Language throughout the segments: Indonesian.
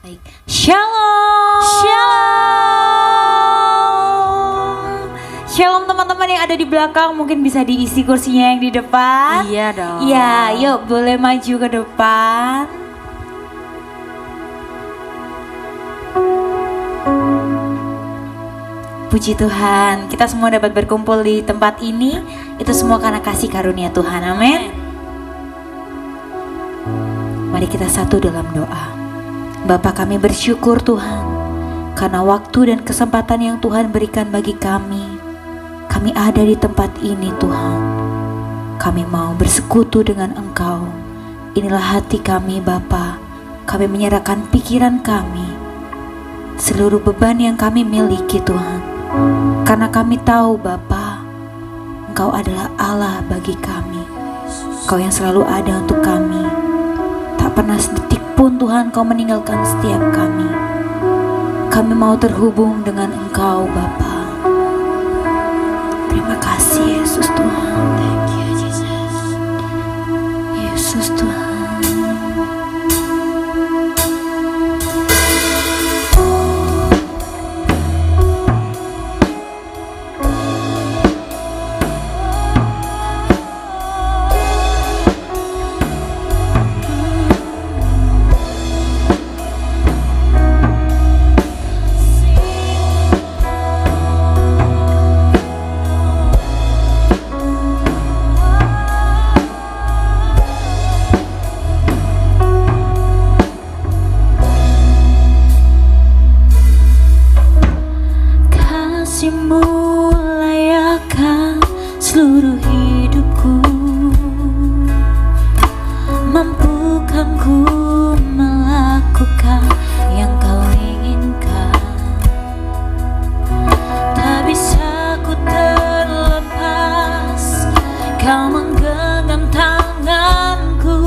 Baik. Shalom. Shalom. Shalom teman-teman yang ada di belakang, mungkin bisa diisi kursinya yang di depan. Iya dong. Iya, yuk boleh maju ke depan. Puji Tuhan, kita semua dapat berkumpul di tempat ini. Itu semua karena kasih karunia Tuhan, amin. Mari kita satu dalam doa. Bapa, kami bersyukur Tuhan, karena waktu dan kesempatan yang Tuhan berikan bagi kami. Kami ada di tempat ini Tuhan. Kami mau bersekutu dengan Engkau. Inilah hati kami Bapa. Kami menyerahkan pikiran kami, seluruh beban yang kami miliki Tuhan. Karena kami tahu Bapa, Engkau adalah Allah bagi kami. Engkau yang selalu ada untuk kami. Tak pernah sedetik pun Tuhan Kau meninggalkan setiap kami. Kami mau terhubung dengan Engkau Bapa. Terima kasih Yesus Tuhan. Thank you Jesus. Yesus Tuhan. Kasih-Mu layakkan seluruh hidupku, mampukan ku melakukan yang Kau inginkan. Tak bisa ku terlepas, Kau menggenggam tanganku.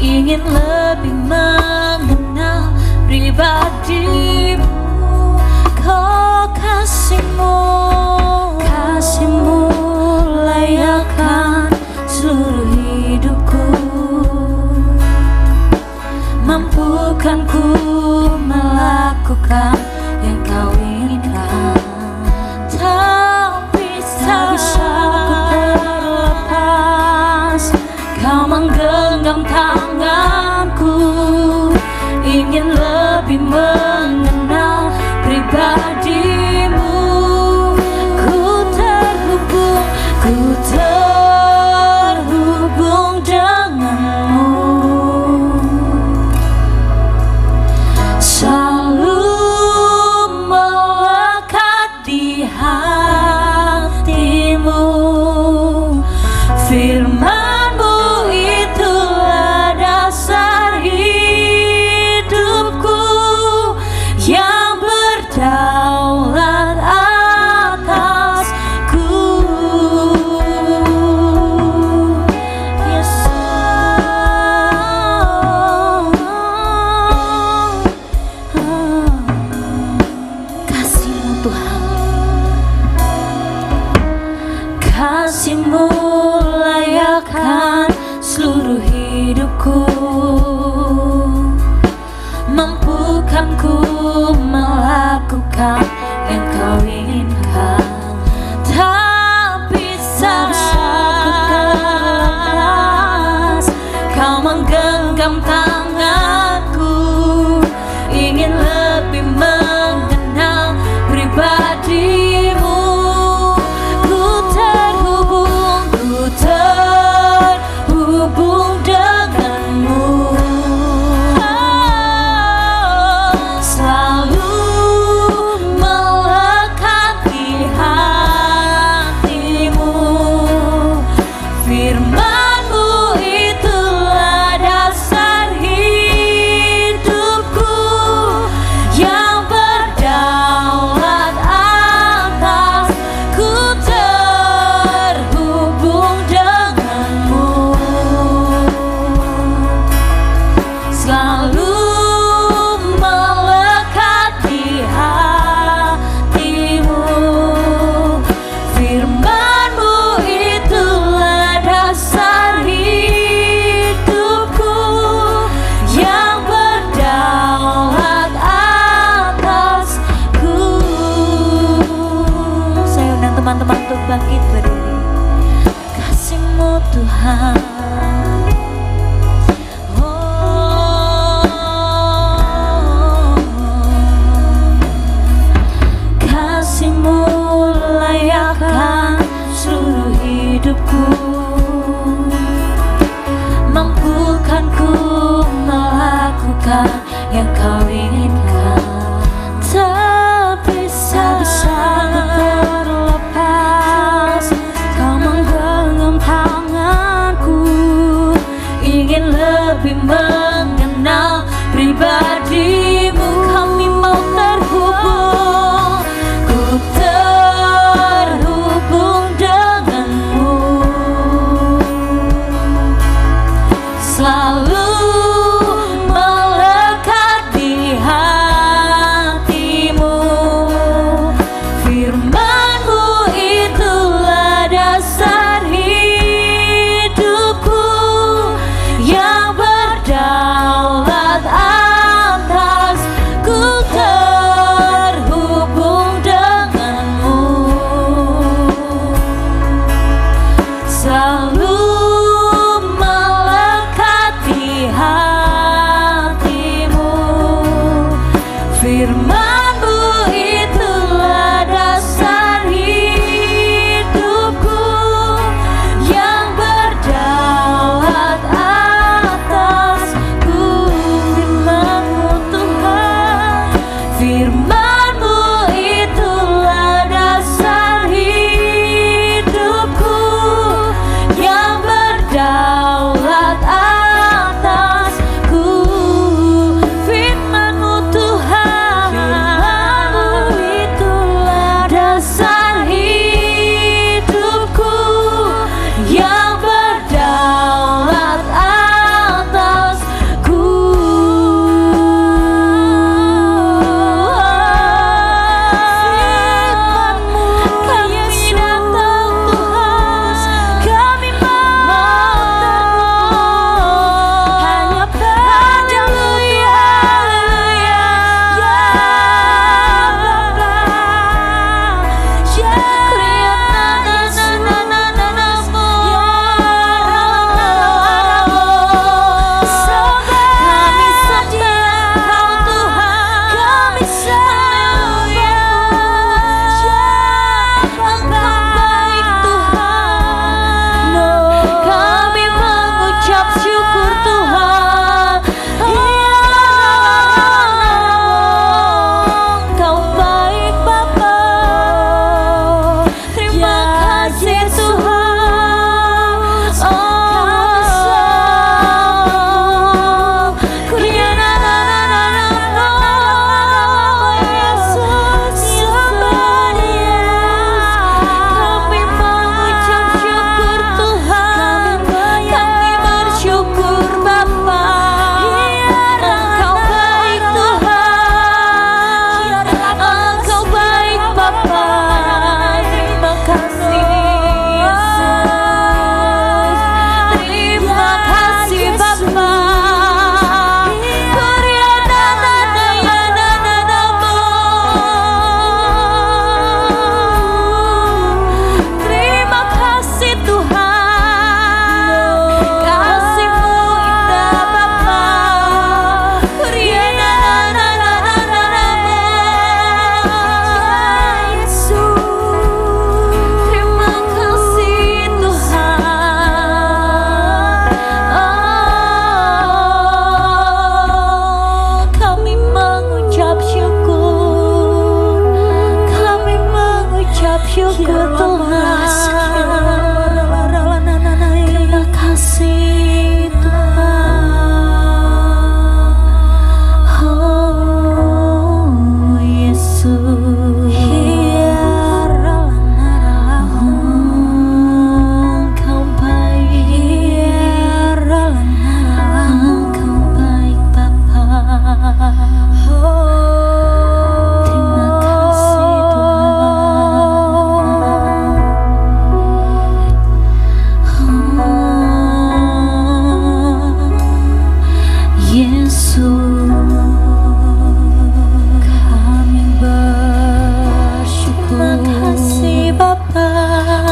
Ingin lebih mengenal pribadi-Mu. Kasih-Mu layakkan seluruh hidupku, mampukan ku melakukan yang Kau inginkan. Tak bisa ku terlepas, Kau menggenggam tanganku. Ingin lebih mengenal pribadi-Mu. Ku terhubung denganmu, selalu melekat di hatimu. Firman-Mu itulah dasar hidupku, yang berdaulat atasku. Kasih-Mu Tuhan, Kasih-Mu layakkan seluruh hidupku, mampukan ku melakukan yang Kau inginkan. Tak bisa ku terlepas, Kau menggenggam tanganku. Ingin lebih mengenal pribadi-Mu. Ku terhubung denganmu, selalu melekat bangkit berdiri. Kasih-Mu Tuhan, kasih-Mu layakkan seluruh hidupku, mampukan ku melakukan yang Kau inginkan. Tak bisa terlepas Kau menggenggam tanganku, ingin lebih mengenal pribadi-Mu. Kami mau terhubung, ku terhubung denganmu, selalu melekat di hatimu. Firman-Mu itulah dasar hidupku, yang berdaulat atas. Ku terhubung denganmu, selalu melekat di hatimu. Firman-Mu itulah dasar hidupku, yang berdaulat atasku. Firman-Mu Tuhan, Firman-Mu itulah dasar hidupku, yang berdaulat atasku. Firman-Mu Tuhan, Firman-Mu itulah dasar hidupku, yang berdaulat atasku. Kami datang Tuhan, kami mau hanya padamu ya Bapa. Kami setia Kau Tuhan, kami sembah Engkau baik Tuhan. Kami mengucap syukur Tuhan, Engkau baik Bapa. Terima kasih Tuhan. Yesus, kami mengucap syukur Tuhan, kami bersyukur Bapa. Engkau baik Tuhan, Engkau baik Bapa. Terima kasih Yesus, terima kasih Bapa. Terima kasih Tuhan, kasih-Mu indah Bapa. Terima kasih Tuhan. Kami mengucap syukur, kami mengucap syukur Tuhan. Terima kasih Tuhan. Oh Yesus, Engkau baik, Engkau baik Bapa. Terima kasih Tuhan. Yesus, kami bersyukur. Terima kasih Bapa.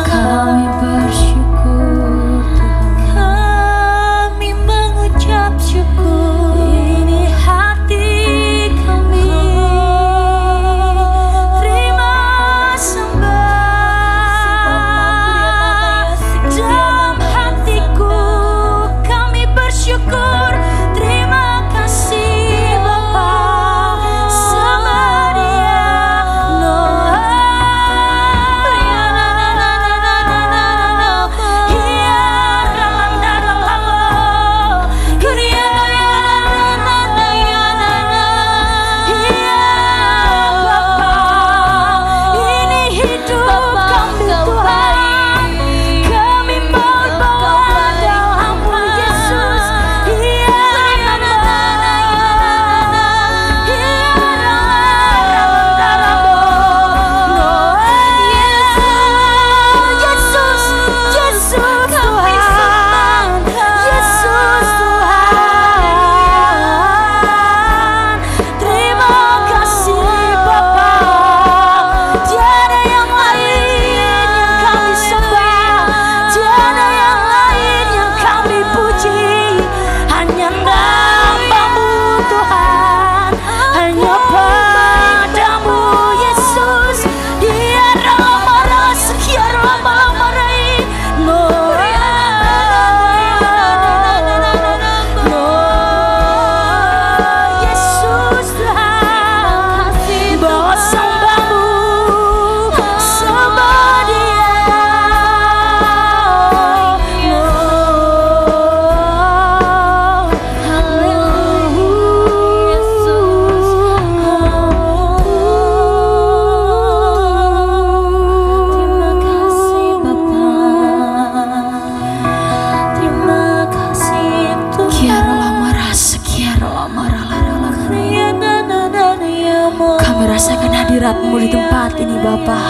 Kami rasakan hadirat-Mu di tempat ini Bapa,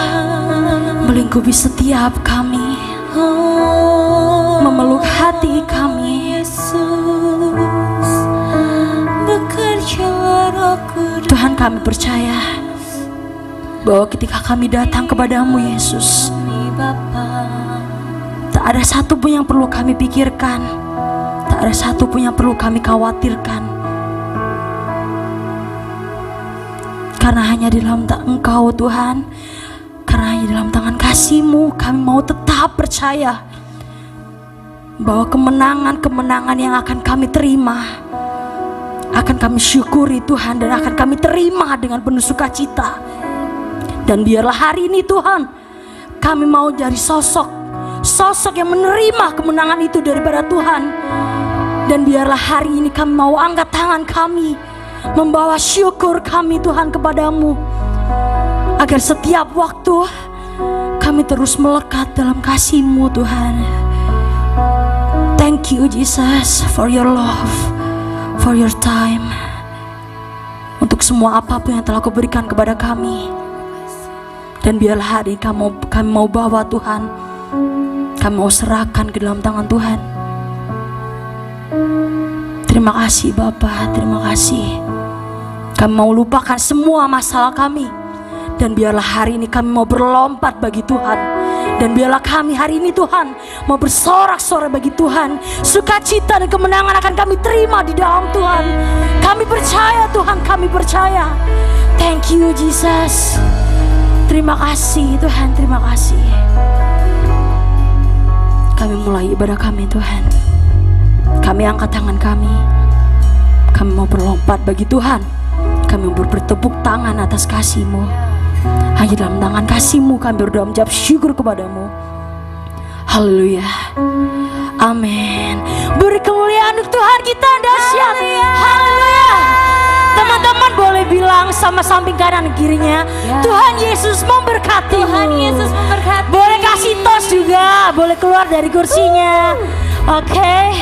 melingkupi setiap kami, memeluk hati kami. Tuhan, kami percaya bahwa ketika kami datang kepadamu Yesus, tak ada satu pun yang perlu kami pikirkan, tak ada satu pun yang perlu kami khawatirkan, karena hanya di dalam Engkau Tuhan, karena hanya di dalam tangan kasih-Mu kami mau tetap percaya bahwa kemenangan-kemenangan yang akan kami terima akan kami syukuri Tuhan, dan akan kami terima dengan penuh sukacita. Dan biarlah hari ini Tuhan, kami mau jadi sosok yang menerima kemenangan itu daripada Tuhan. Dan biarlah hari ini kami mau angkat tangan kami, membawa syukur kami Tuhan kepadamu, agar setiap waktu kami terus melekat dalam kasih-Mu Tuhan. Thank you Jesus for your love, for your time, untuk semua apapun yang telah Kau berikan kepada kami. Dan biarlah hari kami mau bawa Tuhan, kami mau serahkan ke dalam tangan Tuhan. Terima kasih Bapa, terima kasih. Kami mau lupakan semua masalah kami, dan biarlah hari ini kami mau berlompat bagi Tuhan. Dan biarlah kami hari ini Tuhan mau bersorak-sorai bagi Tuhan. Sukacita dan kemenangan akan kami terima di dalam Tuhan. Kami percaya Tuhan, kami percaya. Thank you Jesus. Terima kasih Tuhan, terima kasih. Kami mulai ibadah kami Tuhan. Kami angkat tangan kami. Kami mau berlompat bagi Tuhan. Kami mau bertepuk tangan atas kasih-Mu. Hanya dalam tangan kasih-Mu kami berdoa menjawab syukur kepadamu. Haleluya, amin. Beri kemuliaan untuk Tuhan kita dahsyat. Haleluya. Teman-teman boleh bilang sama samping kanan kirinya, Tuhan Yesus memberkati. Tuhan Yesus memberkati. Boleh kasih tos juga, boleh keluar dari kursinya. Oke.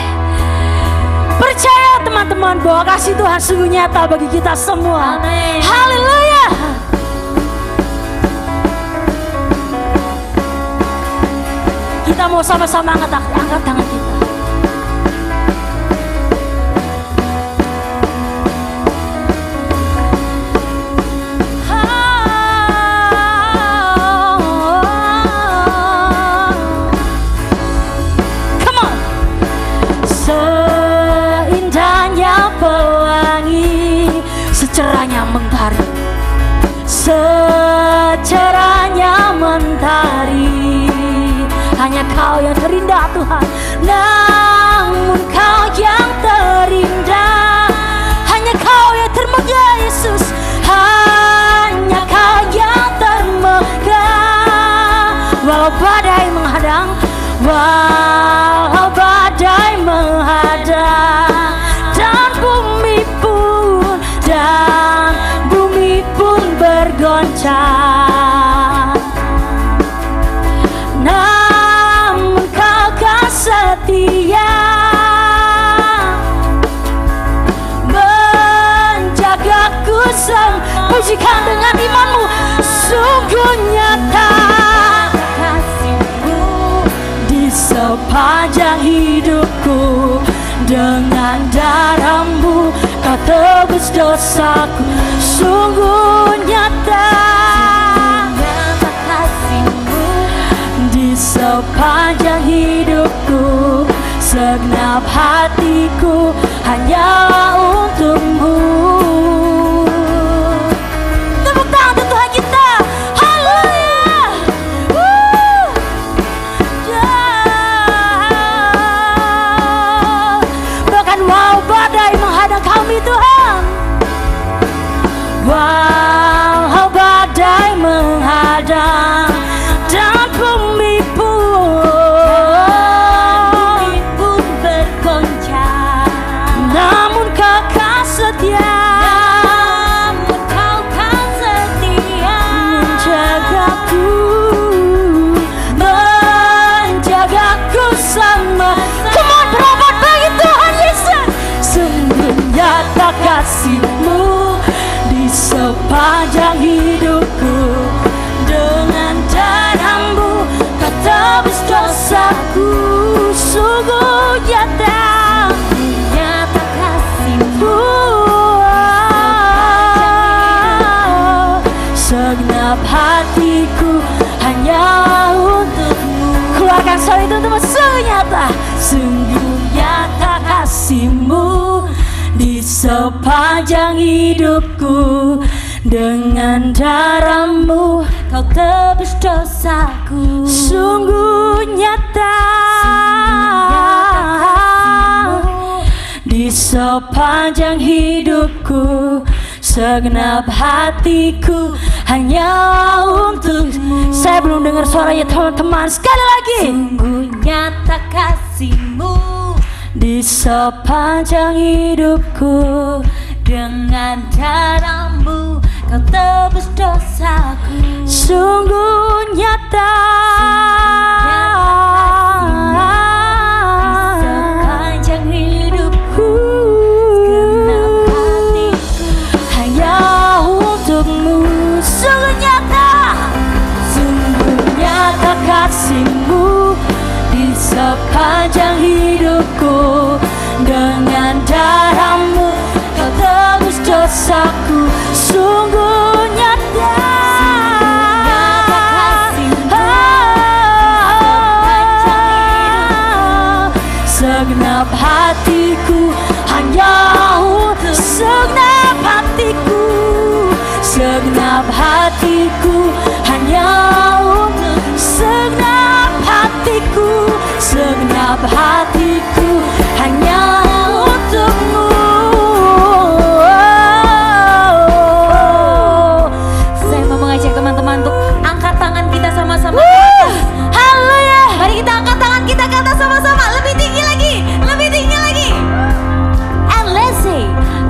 Percaya teman-teman bahwa kasih Tuhan sungguh nyata bagi kita semua. Amin. Haleluya. Kita mau sama-sama angkat tangan kita. Come on. Seindahnya pelangi, secerahnya mentari, secerahnya mentari. Hanya Kau yang terindah Tuhan, namun Kau yang terindah. Hanya Kau yang termegah Yesus, hanya Kau yang termegah. Walau badai menghadang, walau badai menghadang, dan bumi pun bergoncang, namun Kau kan setia menjagaku. Pujikan dengan imanmu, sungguh nyata kasih-Mu di sepanjang hidupku. Dengan darah-Mu Kau tebus dosaku, sungguh nyata kasih-Mu di sepanjang hidupku. Segenap hatiku hanyalah untuk-Mu. Tepuk tangan untuk Tuhan kita. Haleluya. Bahkan walau badai menghadang kami Tuhan, walau badai menghadang, dan bumi pun bergoncang, namun Kau nyata kasih-Mu di sepanjang hidupku. Dengan darah-Mu Kau tebus dosaku. Sungguh nyata kasih-Mu, segenap hatiku hanya untuk-Mu. Keluarkan suara itu untuk senyata, sungguh nyata kasih-Mu di sepanjang hidupku. Dengan darah-Mu Kau tebus dosaku. Sungguh nyata di sepanjang hidupku. Segenap hatiku hanya untuk-Mu. Saya belum dengar suaranya teman-teman. Sekali lagi. Sungguh nyata kasih-Mu di sepanjang hidupku. Dengan darah-Mu Kau tebus dosaku. Sungguh nyata di sepanjang hidupku. Segenap hatiku hanya untuk-Mu. Sungguh nyata kasih-Mu di sepanjang hidupku. Dengan darah-Mu Kau tebus dosaku. Sungguh nyata segenap hatiku hanya untuk segenap hatiku. Segenap hatiku hanya untuk segenap hatiku. Segenap hatiku hanya untuk-Mu. Saya mau mengajak teman-teman untuk angkat tangan kita sama-sama. Haleluya. Mari kita angkat tangan kita ke atas sama-sama. Lebih tinggi lagi, lebih tinggi lagi. And let's say,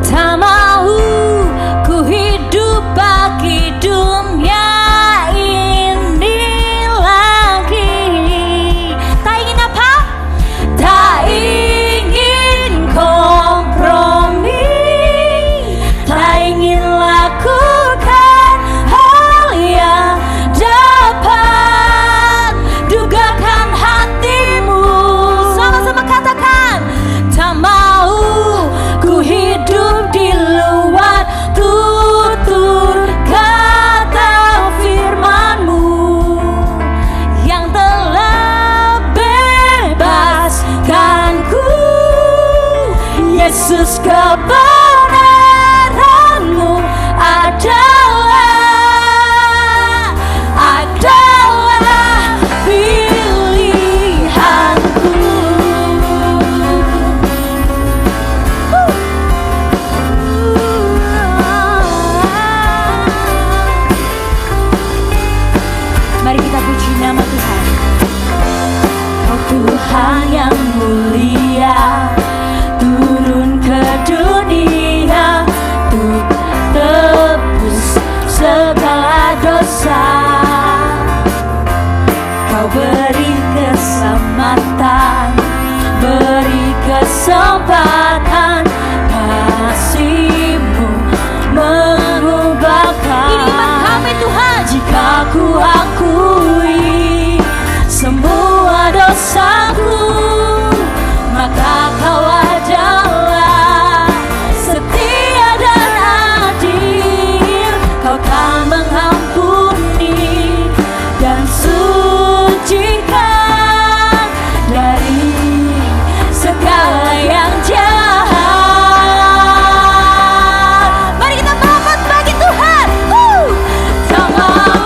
tak mau ku hidup bagi dunia ini lagi. Tak ingin apa? Tak ingin kompromi. Tak ingin lakukan hal yang dapat dugakan hatimu. Sama-sama katakan, tak mau ku hidup di luar tutur kata firman-Mu yang telah bebaskanku. Yesus, kebenaran-Mu adalah pilihanku. Mari kita puji nama Tuhan. Kau Tuhan yang mulia, turun ke dunia untuk tebus segala dosa. Kau beri keselamatan, beri kesempatan. Kasih-Mu mengubahkan. Ini iman kami Tuhan. Jika ku akui semua dosaku, maka Kau adalah setia dan adil. Kau kan mengampuni dan sucikan dari segala yang jahat. Mari kita merapat bagi Tuhan. Tak mau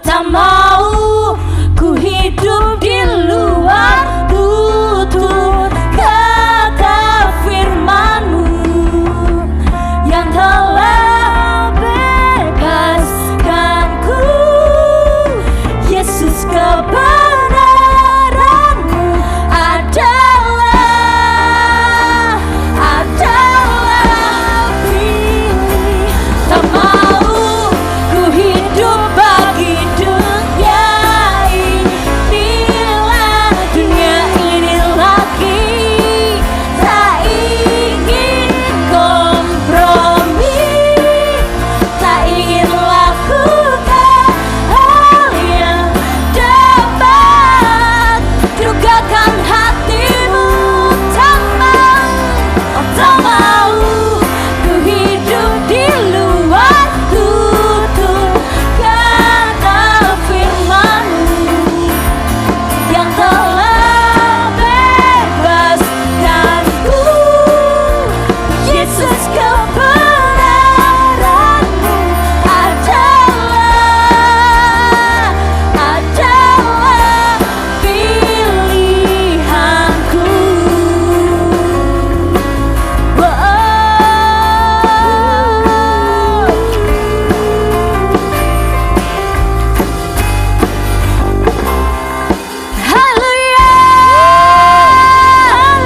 tak mau ku hidup di luar tutur kata firman-Mu yang telah bebaskanku. Yesus, kebenaran-Mu adalah pilih. Tak mau ku hidup bagi dunia inilah dunia ini lagi. Tak ingin kompromi, tak ingin lakukan hal yang dapat dugakan hatimu. Tak mau ku hidup di luar tutur kata firman-Mu yang telah bebaskanku. Yesus, kebenaran-Mu adalah pilihanku. Haleluya.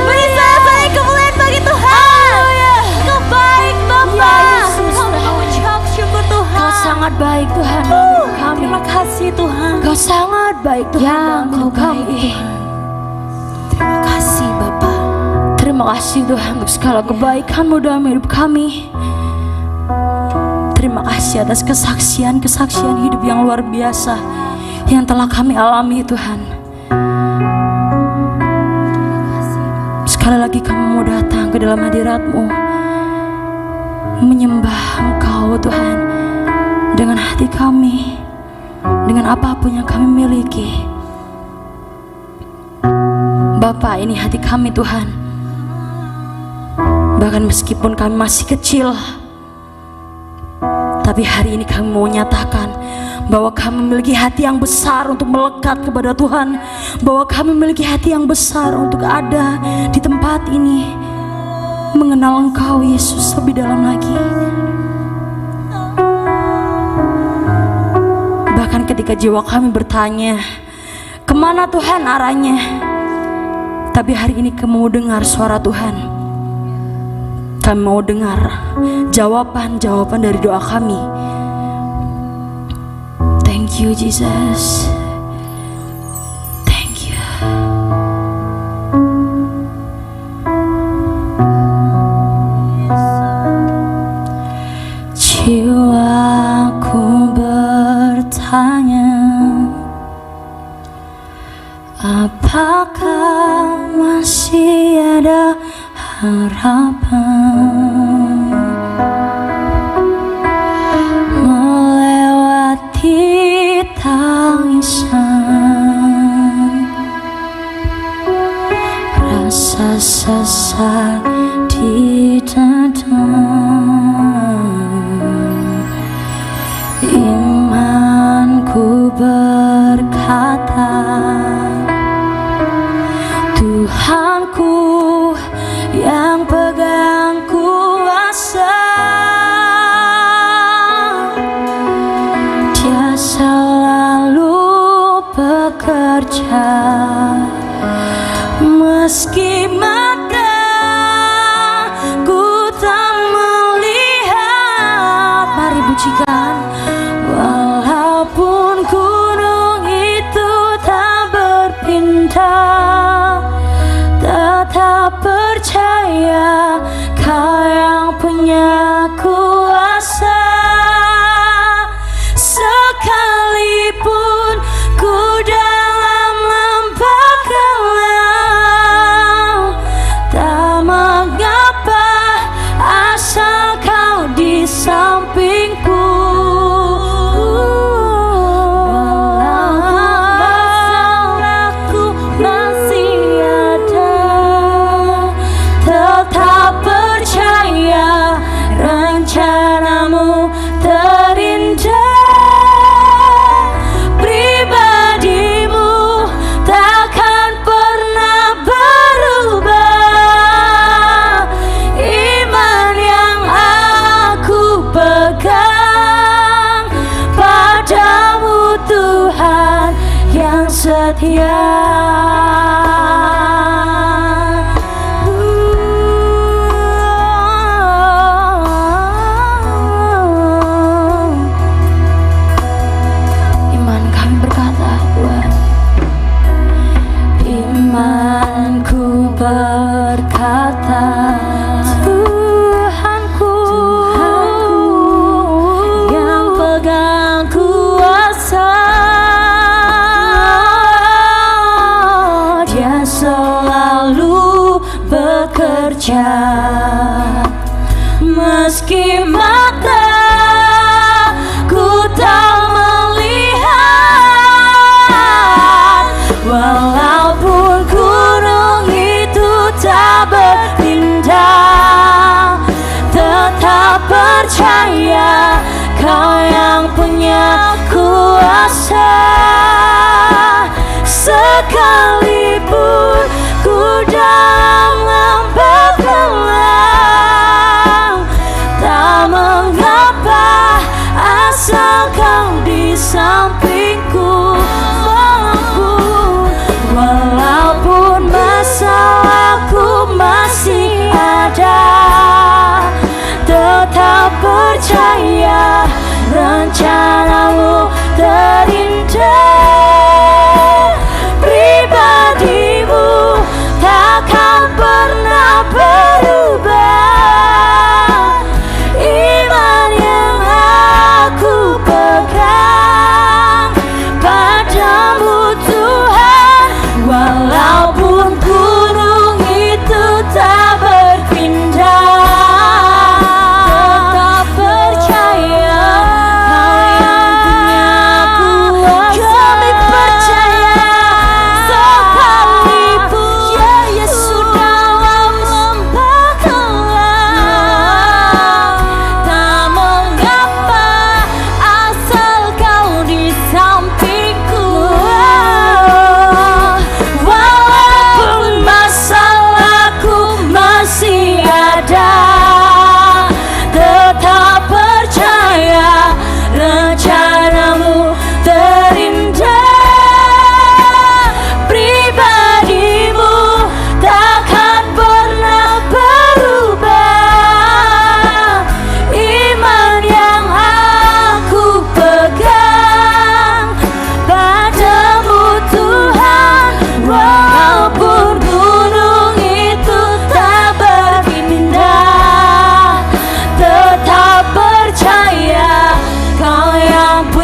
Beri saya kemuliaan bagi Tuhan. Kau baik Bapa. Kau ucap syukur Tuhan. Kau sangat baik Tuhan dalam kami. Terima kasih Tuhan. Kau sangat baik Tuhan dalam kami. Terima kasih Bapa. Terima kasih Tuhan untuk segala kebaikan-Mu dalam hidup kami. Terima kasih atas kesaksian-kesaksian hidup yang luar biasa yang telah kami alami Tuhan. Sekali lagi kami mau datang ke dalam hadirat-Mu, menyembah Engkau Tuhan dengan hati kami, dengan apapun yang kami miliki. Bapa, ini hati kami Tuhan. Bahkan meskipun kami masih kecil, tapi hari ini kami mau nyatakan bahwa kami memiliki hati yang besar untuk melekat kepada Tuhan, bahwa kami memiliki hati yang besar untuk ada di tempat ini, mengenal Engkau Yesus lebih dalam lagi. Bahkan ketika jiwa kami bertanya, kemana Tuhan arahnya? Tapi hari ini kami mau dengar suara Tuhan. Kami mau dengar jawaban-jawaban dari doa kami. Thank you Jesus. Thank you. Jiwaku bertanya, apakah masih ada harapan melewati tangisan, rasa sesak di dada, imanku berkata, Tuhanku yang pegang kuasa, Dia selalu bekerja meski mataku tak melihat. Mari pujikan. Walaupun gunung itu tak berpindah, tetap percaya Kau yang punya kuasa. Sekalipun ku dalam lembah gelap,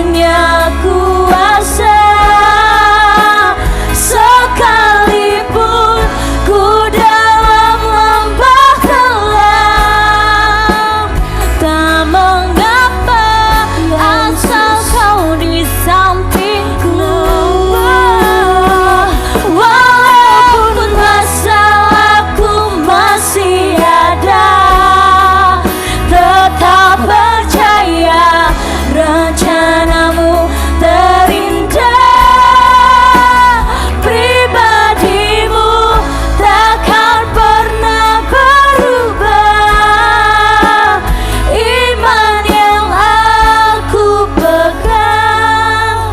punya kuasa. Sekalipun ku dalam lembah gelap, tak mengapa asal kau di sampingku. Walaupun masalahku masih ada, tetap percaya rencanamu terindah. Pribadimu takkan pernah berubah. Iman yang aku pegang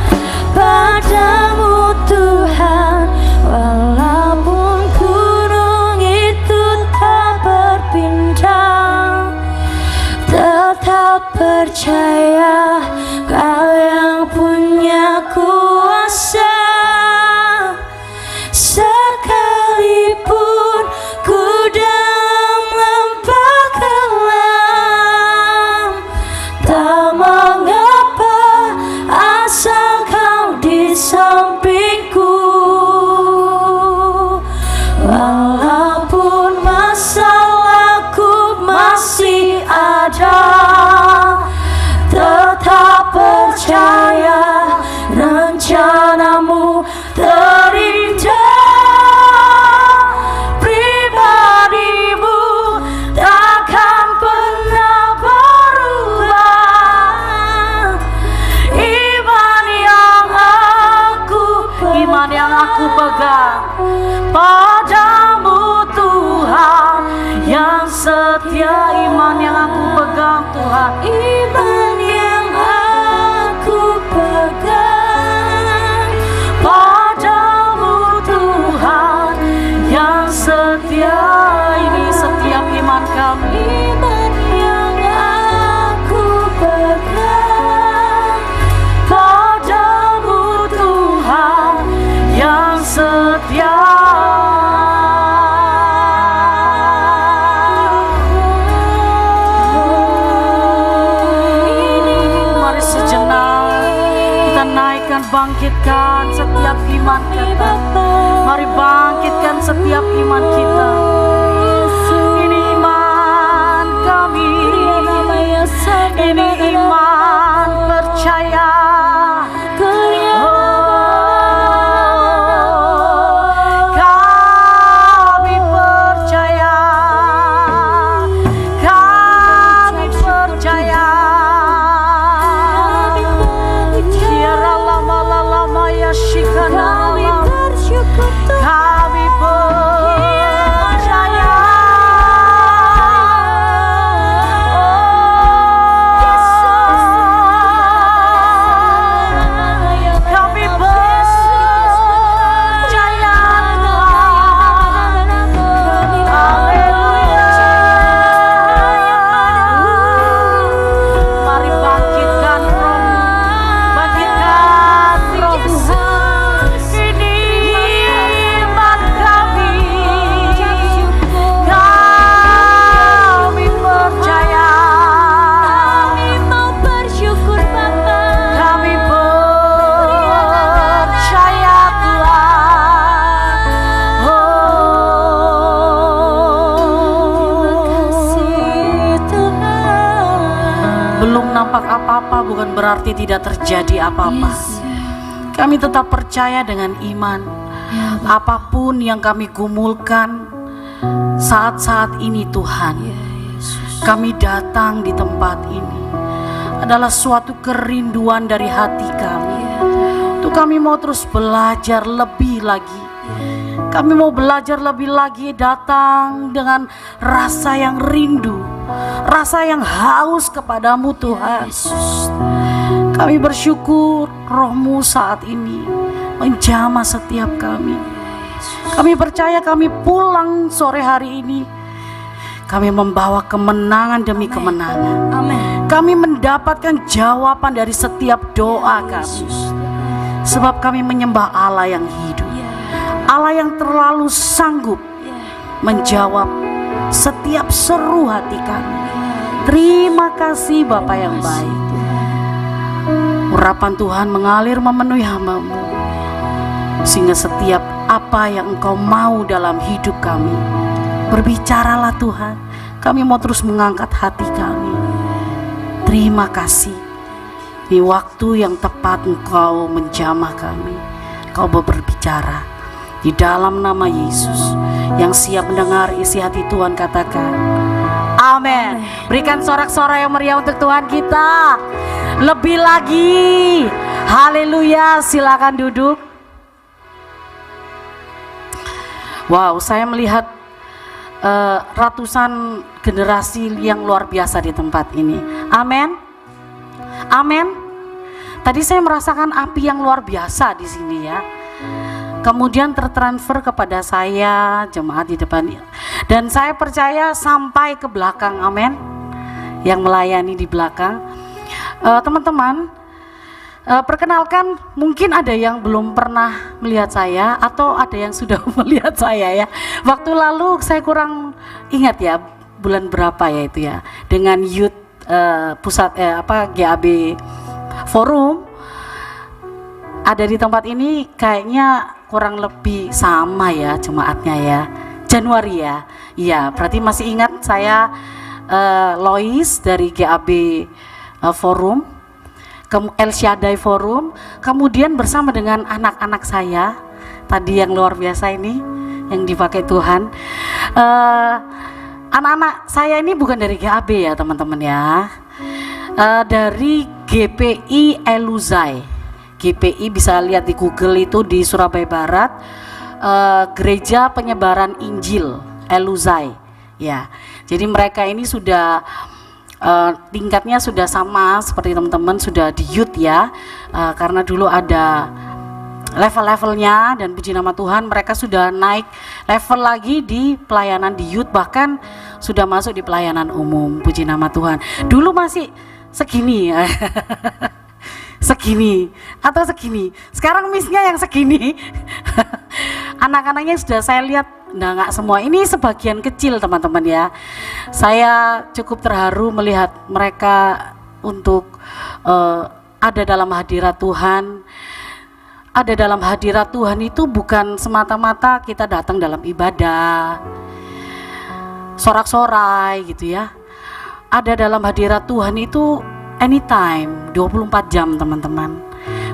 padamu Tuhan, walaupun gunung itu tak berpindah, tetap percaya Kau yang punya kuasa. Sekalipun ku dalam lembah gelap, tak mengapa asal Kau di sampingku. Walaupun masalahku masih ada, tetap percaya rencanamu terindah. Pribadimu takkan pernah berubah. Iman yang aku pegang padamu Tuhan, yang setia. Iman yang aku pegang Tuhan, iman yang aku pegang padamu Tuhan, yang setia. Ini setiap iman kami. Iman yang aku pegang padamu Tuhan, yang setia. Mari sejenak kita naikkan, bangkitkan setiap iman kita. Mari bangkitkan setiap iman kita. Ini iman kami, ini iman percaya. Kami percaya, kami percaya. Tiara lama ya shikana. Kami percaya. Kami percaya. Haleluya. Mari bangkitkan rohmu, bangkitkan rohmu. Ini iman kami. Kami percaya. Kami mau bersyukur Bapa. Kami percaya Tuhan. Belum nampak apa-apa bukan berarti tidak terjadi apa-apa. Kami tetap percaya dengan iman. Apapun yang kami gumulkan saat-saat ini Tuhan, kami datang di tempat ini adalah suatu kerinduan dari hati kami. Tuh kami mau terus belajar lebih lagi. Kami mau belajar lebih lagi, datang dengan rasa yang rindu, rasa yang haus kepadamu Tuhan. Kami bersyukur Roh-Mu saat ini menjamah setiap kami. Kami percaya kami pulang sore hari ini, kami membawa kemenangan demi kemenangan. Kami mendapatkan jawaban dari setiap doa kami. Sebab kami menyembah Allah yang hidup, Allah yang terlalu sanggup menjawab setiap seru hati kami. Terima kasih Bapa yang baik. urapan Tuhan mengalir memenuhi hamba-Mu, sehingga setiap apa yang Engkau mau dalam hidup kami, berbicaralah Tuhan. Kami mau terus mengangkat hati kami. Terima kasih, di waktu yang tepat Engkau menjamah kami, Engkau berbicara. Di dalam nama Yesus, yang siap mendengar isi hati Tuhan katakan amin. Berikan sorak-sorai yang meriah untuk Tuhan kita. Lebih lagi, haleluya. Silakan duduk. Wow, saya melihat ratusan generasi yang luar biasa di tempat ini. Amin. Amin. Tadi saya merasakan api yang luar biasa di sini ya. Kemudian tertransfer kepada saya, jemaat di depan, dan saya percaya sampai ke belakang, amin, yang melayani di belakang. Teman-teman, perkenalkan, mungkin ada yang belum pernah melihat saya atau ada yang sudah melihat saya ya. Waktu lalu saya kurang ingat ya bulan berapa ya itu ya, dengan youth pusat GAB forum ada di tempat ini, kayaknya kurang lebih sama ya jemaatnya ya, Januari ya. Iya, berarti masih ingat saya, Lois dari GAB forum, El Shaddai forum, kemudian bersama dengan anak-anak saya tadi yang luar biasa ini yang dipakai Tuhan. Anak-anak saya ini bukan dari GAB ya teman-teman ya, dari GPI Eluzai. GPI bisa lihat di Google, itu di Surabaya Barat, Gereja Penyebaran Injil Eluzai ya. Jadi mereka ini sudah tingkatnya sudah sama seperti teman-teman, sudah di youth ya, karena dulu ada level-levelnya, dan puji nama Tuhan mereka sudah naik level lagi di pelayanan di youth, bahkan sudah masuk di pelayanan umum. Puji nama Tuhan. Dulu masih segini ya. Segini atau segini, sekarang misnya yang segini. Anak-anaknya sudah saya lihat, nah nggak semua, ini sebagian kecil teman-teman ya. Saya cukup terharu melihat mereka untuk ada dalam hadirat Tuhan. Ada dalam hadirat Tuhan itu bukan semata-mata kita datang dalam ibadah sorak-sorai gitu ya. Ada dalam hadirat Tuhan itu anytime, 24 jam teman-teman.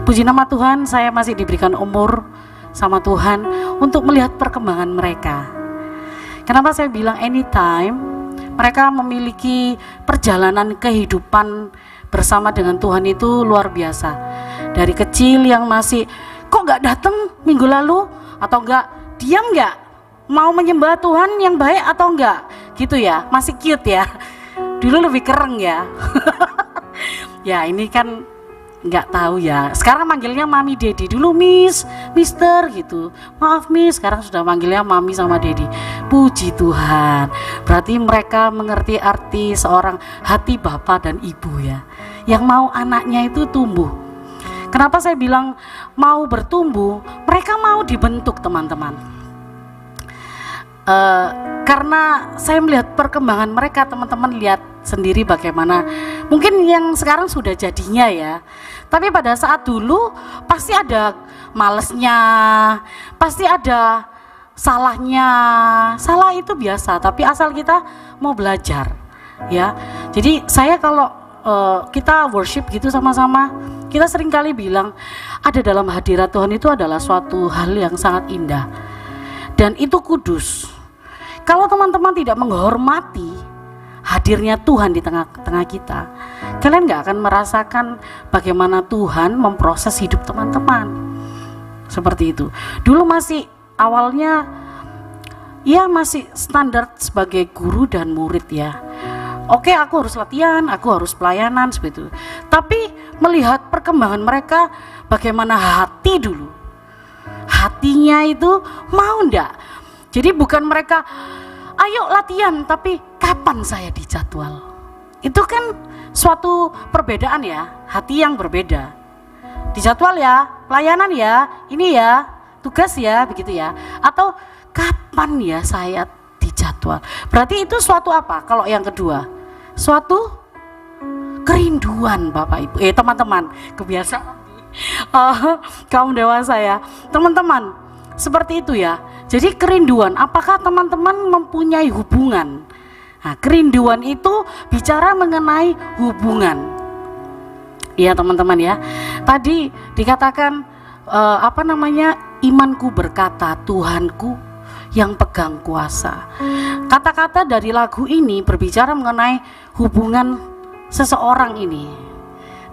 Puji nama Tuhan, saya masih diberikan umur sama Tuhan untuk melihat perkembangan mereka. Kenapa saya bilang anytime? Mereka memiliki perjalanan kehidupan bersama dengan Tuhan itu luar biasa. Dari kecil yang masih, kok gak datang minggu lalu? Atau enggak, diam gak? Mau menyembah Tuhan yang baik atau enggak? Gitu ya, masih cute ya. Dulu lebih kereng ya. Ya ini kan nggak tahu ya. Sekarang manggilnya Mami Dedi, dulu Miss, Mister gitu. Maaf Miss, sekarang sudah manggilnya Mami sama Dedi. Puji Tuhan. Berarti mereka mengerti arti seorang hati bapak dan ibu ya, yang mau anaknya itu tumbuh. Kenapa saya bilang mau bertumbuh? Mereka mau dibentuk teman-teman. Karena saya melihat perkembangan mereka, teman-teman lihat sendiri bagaimana. Mungkin yang sekarang sudah jadinya ya, tapi pada saat dulu pasti ada malesnya, pasti ada salahnya. Salah itu biasa, tapi asal kita mau belajar ya. Jadi saya kalau kita worship gitu sama-sama, kita seringkali bilang ada dalam hadirat Tuhan itu adalah suatu hal yang sangat indah dan itu kudus. Kalau teman-teman tidak menghormati hadirnya Tuhan di tengah-tengah kita, kalian gak akan merasakan bagaimana Tuhan memproses hidup teman-teman. Seperti itu. Dulu masih awalnya ya masih standar sebagai guru dan murid ya. Oke, aku harus latihan, aku harus pelayanan seperti itu. Tapi melihat perkembangan mereka, bagaimana hati dulu, hatinya itu mau ndak. Jadi bukan mereka ayo latihan, tapi kapan saya dijadwal. Itu kan suatu perbedaan ya, hati yang berbeda. Dijadwal ya, pelayanan ya, ini ya, tugas ya, begitu ya. Atau kapan ya saya dijadwal. Berarti itu suatu apa? Kalau yang kedua, suatu kerinduan Bapak Ibu, teman-teman, kebiasaan kaum dewasa ya, teman-teman, seperti itu ya. Jadi kerinduan, apakah teman-teman mempunyai hubungan? Nah, kerinduan itu bicara mengenai hubungan. Iya teman-teman ya. Tadi dikatakan imanku berkata Tuhanku yang pegang kuasa. Kata-kata dari lagu ini berbicara mengenai hubungan seseorang ini,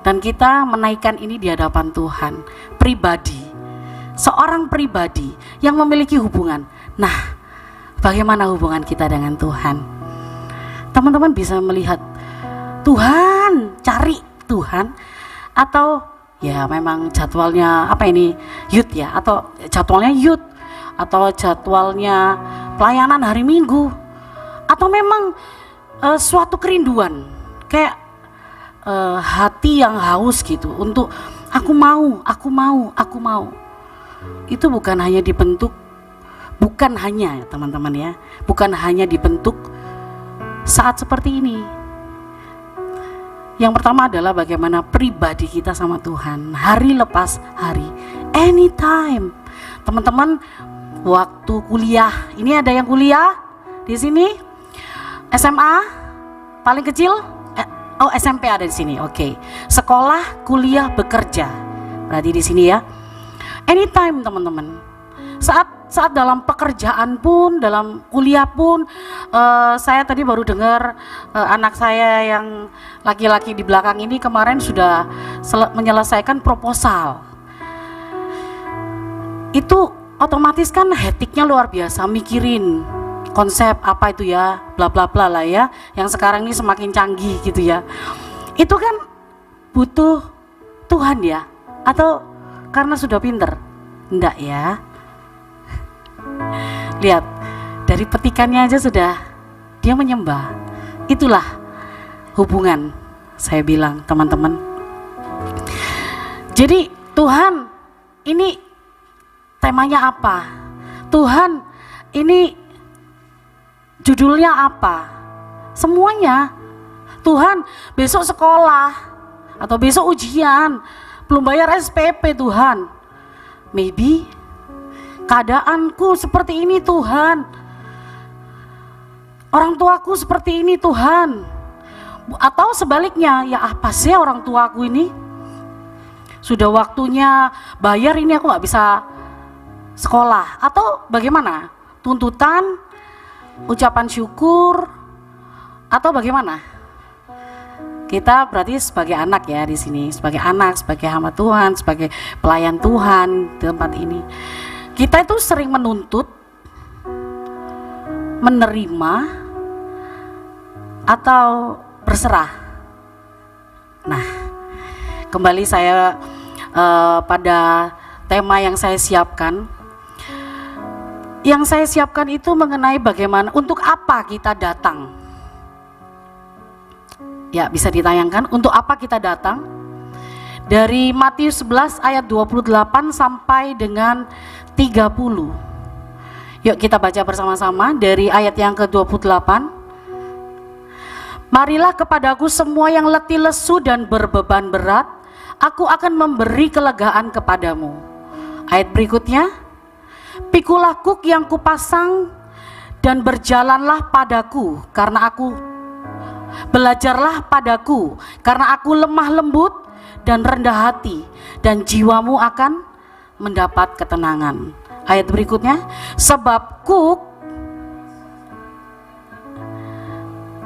dan kita menaikkan ini di hadapan Tuhan. Pribadi, seorang pribadi yang memiliki hubungan. Nah, bagaimana hubungan kita dengan Tuhan? Teman-teman bisa melihat Tuhan, cari Tuhan, atau ya memang jadwalnya youth ya, atau jadwalnya youth, atau jadwalnya pelayanan hari Minggu, atau memang suatu kerinduan kayak hati yang haus gitu untuk aku mau. Itu bukan hanya dibentuk, bukan hanya teman-teman ya, bukan hanya dibentuk saat seperti ini. Yang pertama adalah bagaimana pribadi kita sama Tuhan, hari lepas hari, anytime. Teman-teman, waktu kuliah, ini ada yang kuliah di sini, SMA paling kecil, SMP ada di sini, oke. Sekolah, kuliah, bekerja, berarti di sini ya. Anytime teman-teman. Saat dalam pekerjaan pun, dalam kuliah pun, saya tadi baru dengar anak saya yang laki-laki di belakang ini kemarin sudah menyelesaikan proposal. Itu otomatis kan hektiknya luar biasa, mikirin konsep apa itu ya, bla bla bla lah ya, yang sekarang ini semakin canggih gitu ya. Itu kan butuh Tuhan ya, atau karena sudah pinter? Enggak ya. Lihat, dari petikannya aja sudah dia menyembah. Itulah hubungan, saya bilang teman-teman. Jadi Tuhan ini temanya apa? Tuhan ini judulnya apa? Semuanya. Tuhan, besok sekolah atau besok ujian, belum bayar SPP Tuhan. Maybe keadaanku seperti ini Tuhan, orang tuaku seperti ini Tuhan. Atau sebaliknya, ya apa sih orang tuaku ini, sudah waktunya bayar, ini aku gak bisa sekolah. Atau bagaimana? Tuntutan, ucapan syukur, atau bagaimana? Kita berarti sebagai anak ya di sini, sebagai anak, sebagai hamba Tuhan, sebagai pelayan Tuhan di tempat ini. Kita itu sering menuntut, menerima, atau berserah. Nah, kembali saya pada tema yang saya siapkan. Yang saya siapkan itu mengenai bagaimana, untuk apa kita datang. Ya, bisa ditayangkan, untuk apa kita datang. Dari Matius 11 ayat 28 sampai dengan 30. Yuk kita baca bersama-sama dari ayat yang ke-28. Marilah kepadaku semua yang letih lesu dan berbeban berat, aku akan memberi kelegaan kepadamu. Ayat berikutnya, pikulah kuk yang kupasang dan berjalanlah padaku, karena aku belajarlah padaku, karena aku lemah lembut dan rendah hati, dan jiwamu akan mendapat ketenangan. Ayat berikutnya, sebab kuk,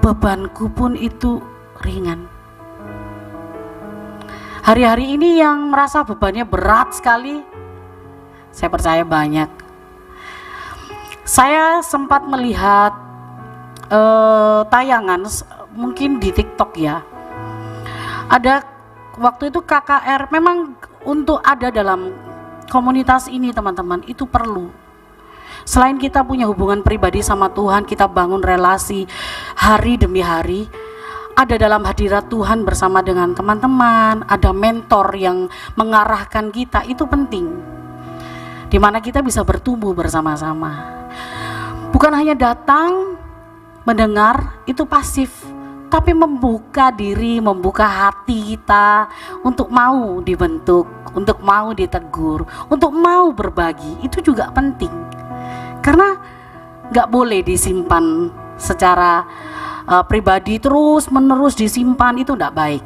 bebanku pun itu ringan. Hari-hari ini yang merasa bebannya berat sekali, saya percaya banyak. Saya sempat melihat tayangan mungkin di TikTok ya. Ada waktu itu KKR, memang untuk ada dalam komunitas ini teman-teman itu perlu. Selain kita punya hubungan pribadi sama Tuhan, kita bangun relasi hari demi hari, ada dalam hadirat Tuhan bersama dengan teman-teman, ada mentor yang mengarahkan kita, itu penting. Dimana kita bisa bertumbuh bersama-sama. Bukan hanya datang, mendengar, itu pasif. tapi membuka diri, membuka hati kita untuk mau dibentuk, untuk mau ditegur, untuk mau berbagi, itu juga penting. Karena gak boleh disimpan secara pribadi terus menerus disimpan, itu gak baik.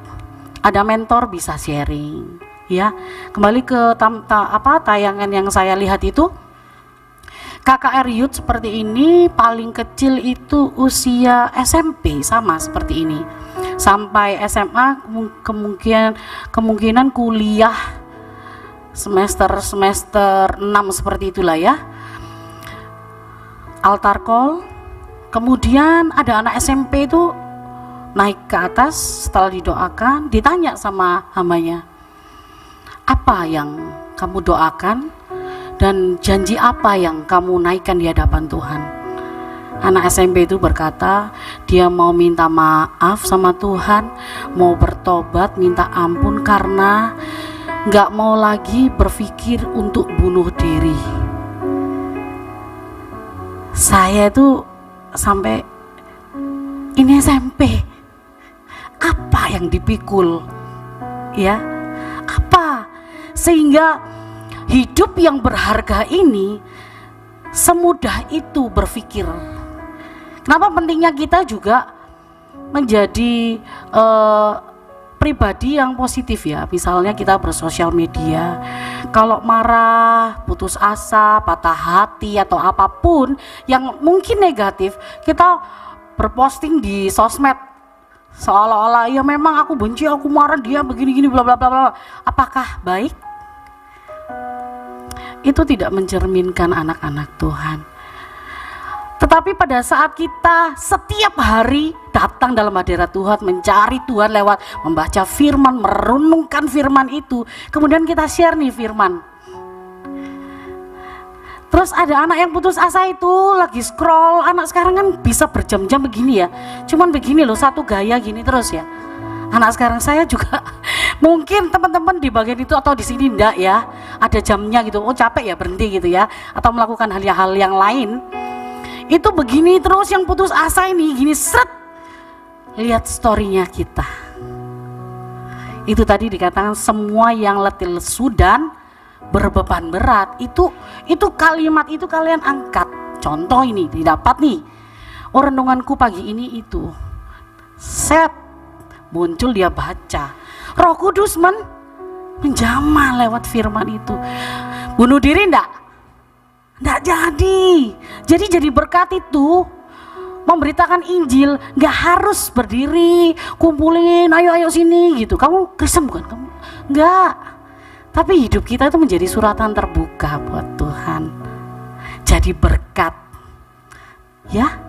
Ada mentor bisa sharing, ya. Kembali ke tayangan yang saya lihat itu, KKR Youth seperti ini, paling kecil itu usia SMP, sama seperti ini. Sampai SMA kemungkinan kuliah semester 6 seperti itulah ya. Altar call. Kemudian ada anak SMP itu naik ke atas, setelah didoakan, ditanya sama hambanya, apa yang kamu doakan dan janji apa yang kamu naikkan di hadapan Tuhan? Anak SMP itu berkata, dia mau minta maaf sama Tuhan, mau bertobat, minta ampun karena gak mau lagi berpikir untuk bunuh diri. Saya itu sampai, ini SMP, apa yang dipikul, ya? Apa sehingga hidup yang berharga ini semudah itu berpikir? Kenapa pentingnya kita juga menjadi pribadi yang positif ya? Misalnya kita bersosial media, kalau marah, putus asa, patah hati atau apapun yang mungkin negatif, kita berposting di sosmed seolah-olah ya memang aku benci, aku marah, dia begini-gini bla bla bla. Apakah baik? Itu tidak mencerminkan anak-anak Tuhan. Tetapi pada saat kita setiap hari datang dalam hadirat Tuhan, mencari Tuhan lewat membaca firman, merenungkan firman itu, kemudian kita share nih firman. Terus ada anak yang putus asa itu lagi scroll, anak sekarang kan bisa berjam-jam begini ya, cuman begini loh, satu gaya gini terus ya. Anak sekarang, saya juga mungkin teman-teman di bagian itu atau di sini enggak ya, ada jamnya gitu, oh capek ya berhenti gitu ya, atau melakukan hal-hal yang lain. Itu begini terus, yang putus asa ini gini seret, lihat storynya kita. Itu tadi dikatakan semua yang letih lesu dan berbeban berat, itu kalimat itu kalian angkat. Contoh ini didapat nih, oh renunganku pagi ini itu set muncul, dia baca, Roh Kudus menjamah lewat firman itu. Bunuh diri enggak jadi berkat itu memberitakan Injil, nggak harus berdiri kumpulin ayo sini gitu. Kamu Kristen bukan? Kamu nggak, tapi hidup kita itu menjadi suratan terbuka buat Tuhan, jadi berkat ya.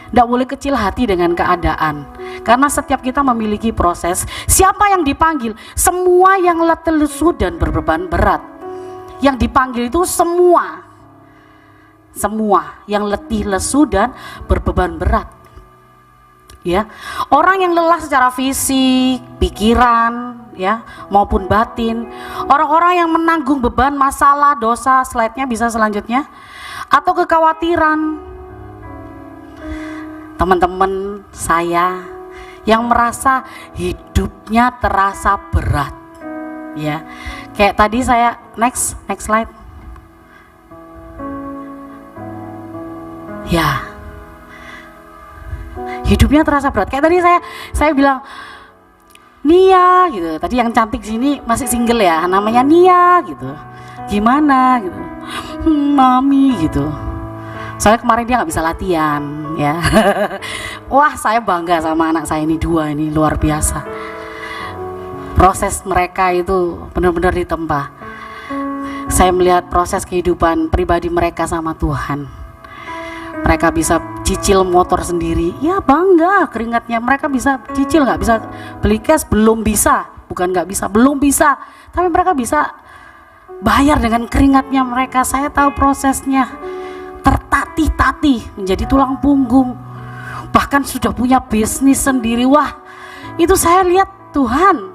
Nggak boleh kecil hati dengan keadaan, karena setiap kita memiliki proses. Siapa yang dipanggil? Semua yang letih lesu dan berbeban berat. Yang dipanggil itu semua yang letih lesu dan berbeban berat, ya. Orang yang lelah secara fisik, pikiran, ya, maupun batin. Orang-orang yang menanggung beban masalah, dosa, slide-nya bisa selanjutnya, atau kekhawatiran. Teman-teman saya yang merasa hidupnya terasa berat, ya. Kayak tadi saya, next slide. Ya, hidupnya terasa berat. Kayak tadi saya bilang Nia gitu. Tadi yang cantik sini masih single ya, namanya Nia gitu. Gimana gitu, mami gitu. Soalnya kemarin dia nggak bisa latihan ya. Wah, saya bangga sama anak saya ini, dua ini luar biasa. Proses mereka itu benar-benar ditempa. Saya melihat proses kehidupan pribadi mereka sama Tuhan. Mereka bisa cicil motor sendiri, ya bangga keringatnya. Mereka bisa cicil, nggak bisa beli cash, belum bisa, bukan nggak bisa, belum bisa, tapi mereka bisa bayar dengan keringatnya mereka. Saya tahu prosesnya, tertatih-tatih menjadi tulang punggung, bahkan sudah punya bisnis sendiri. Wah, itu saya lihat Tuhan,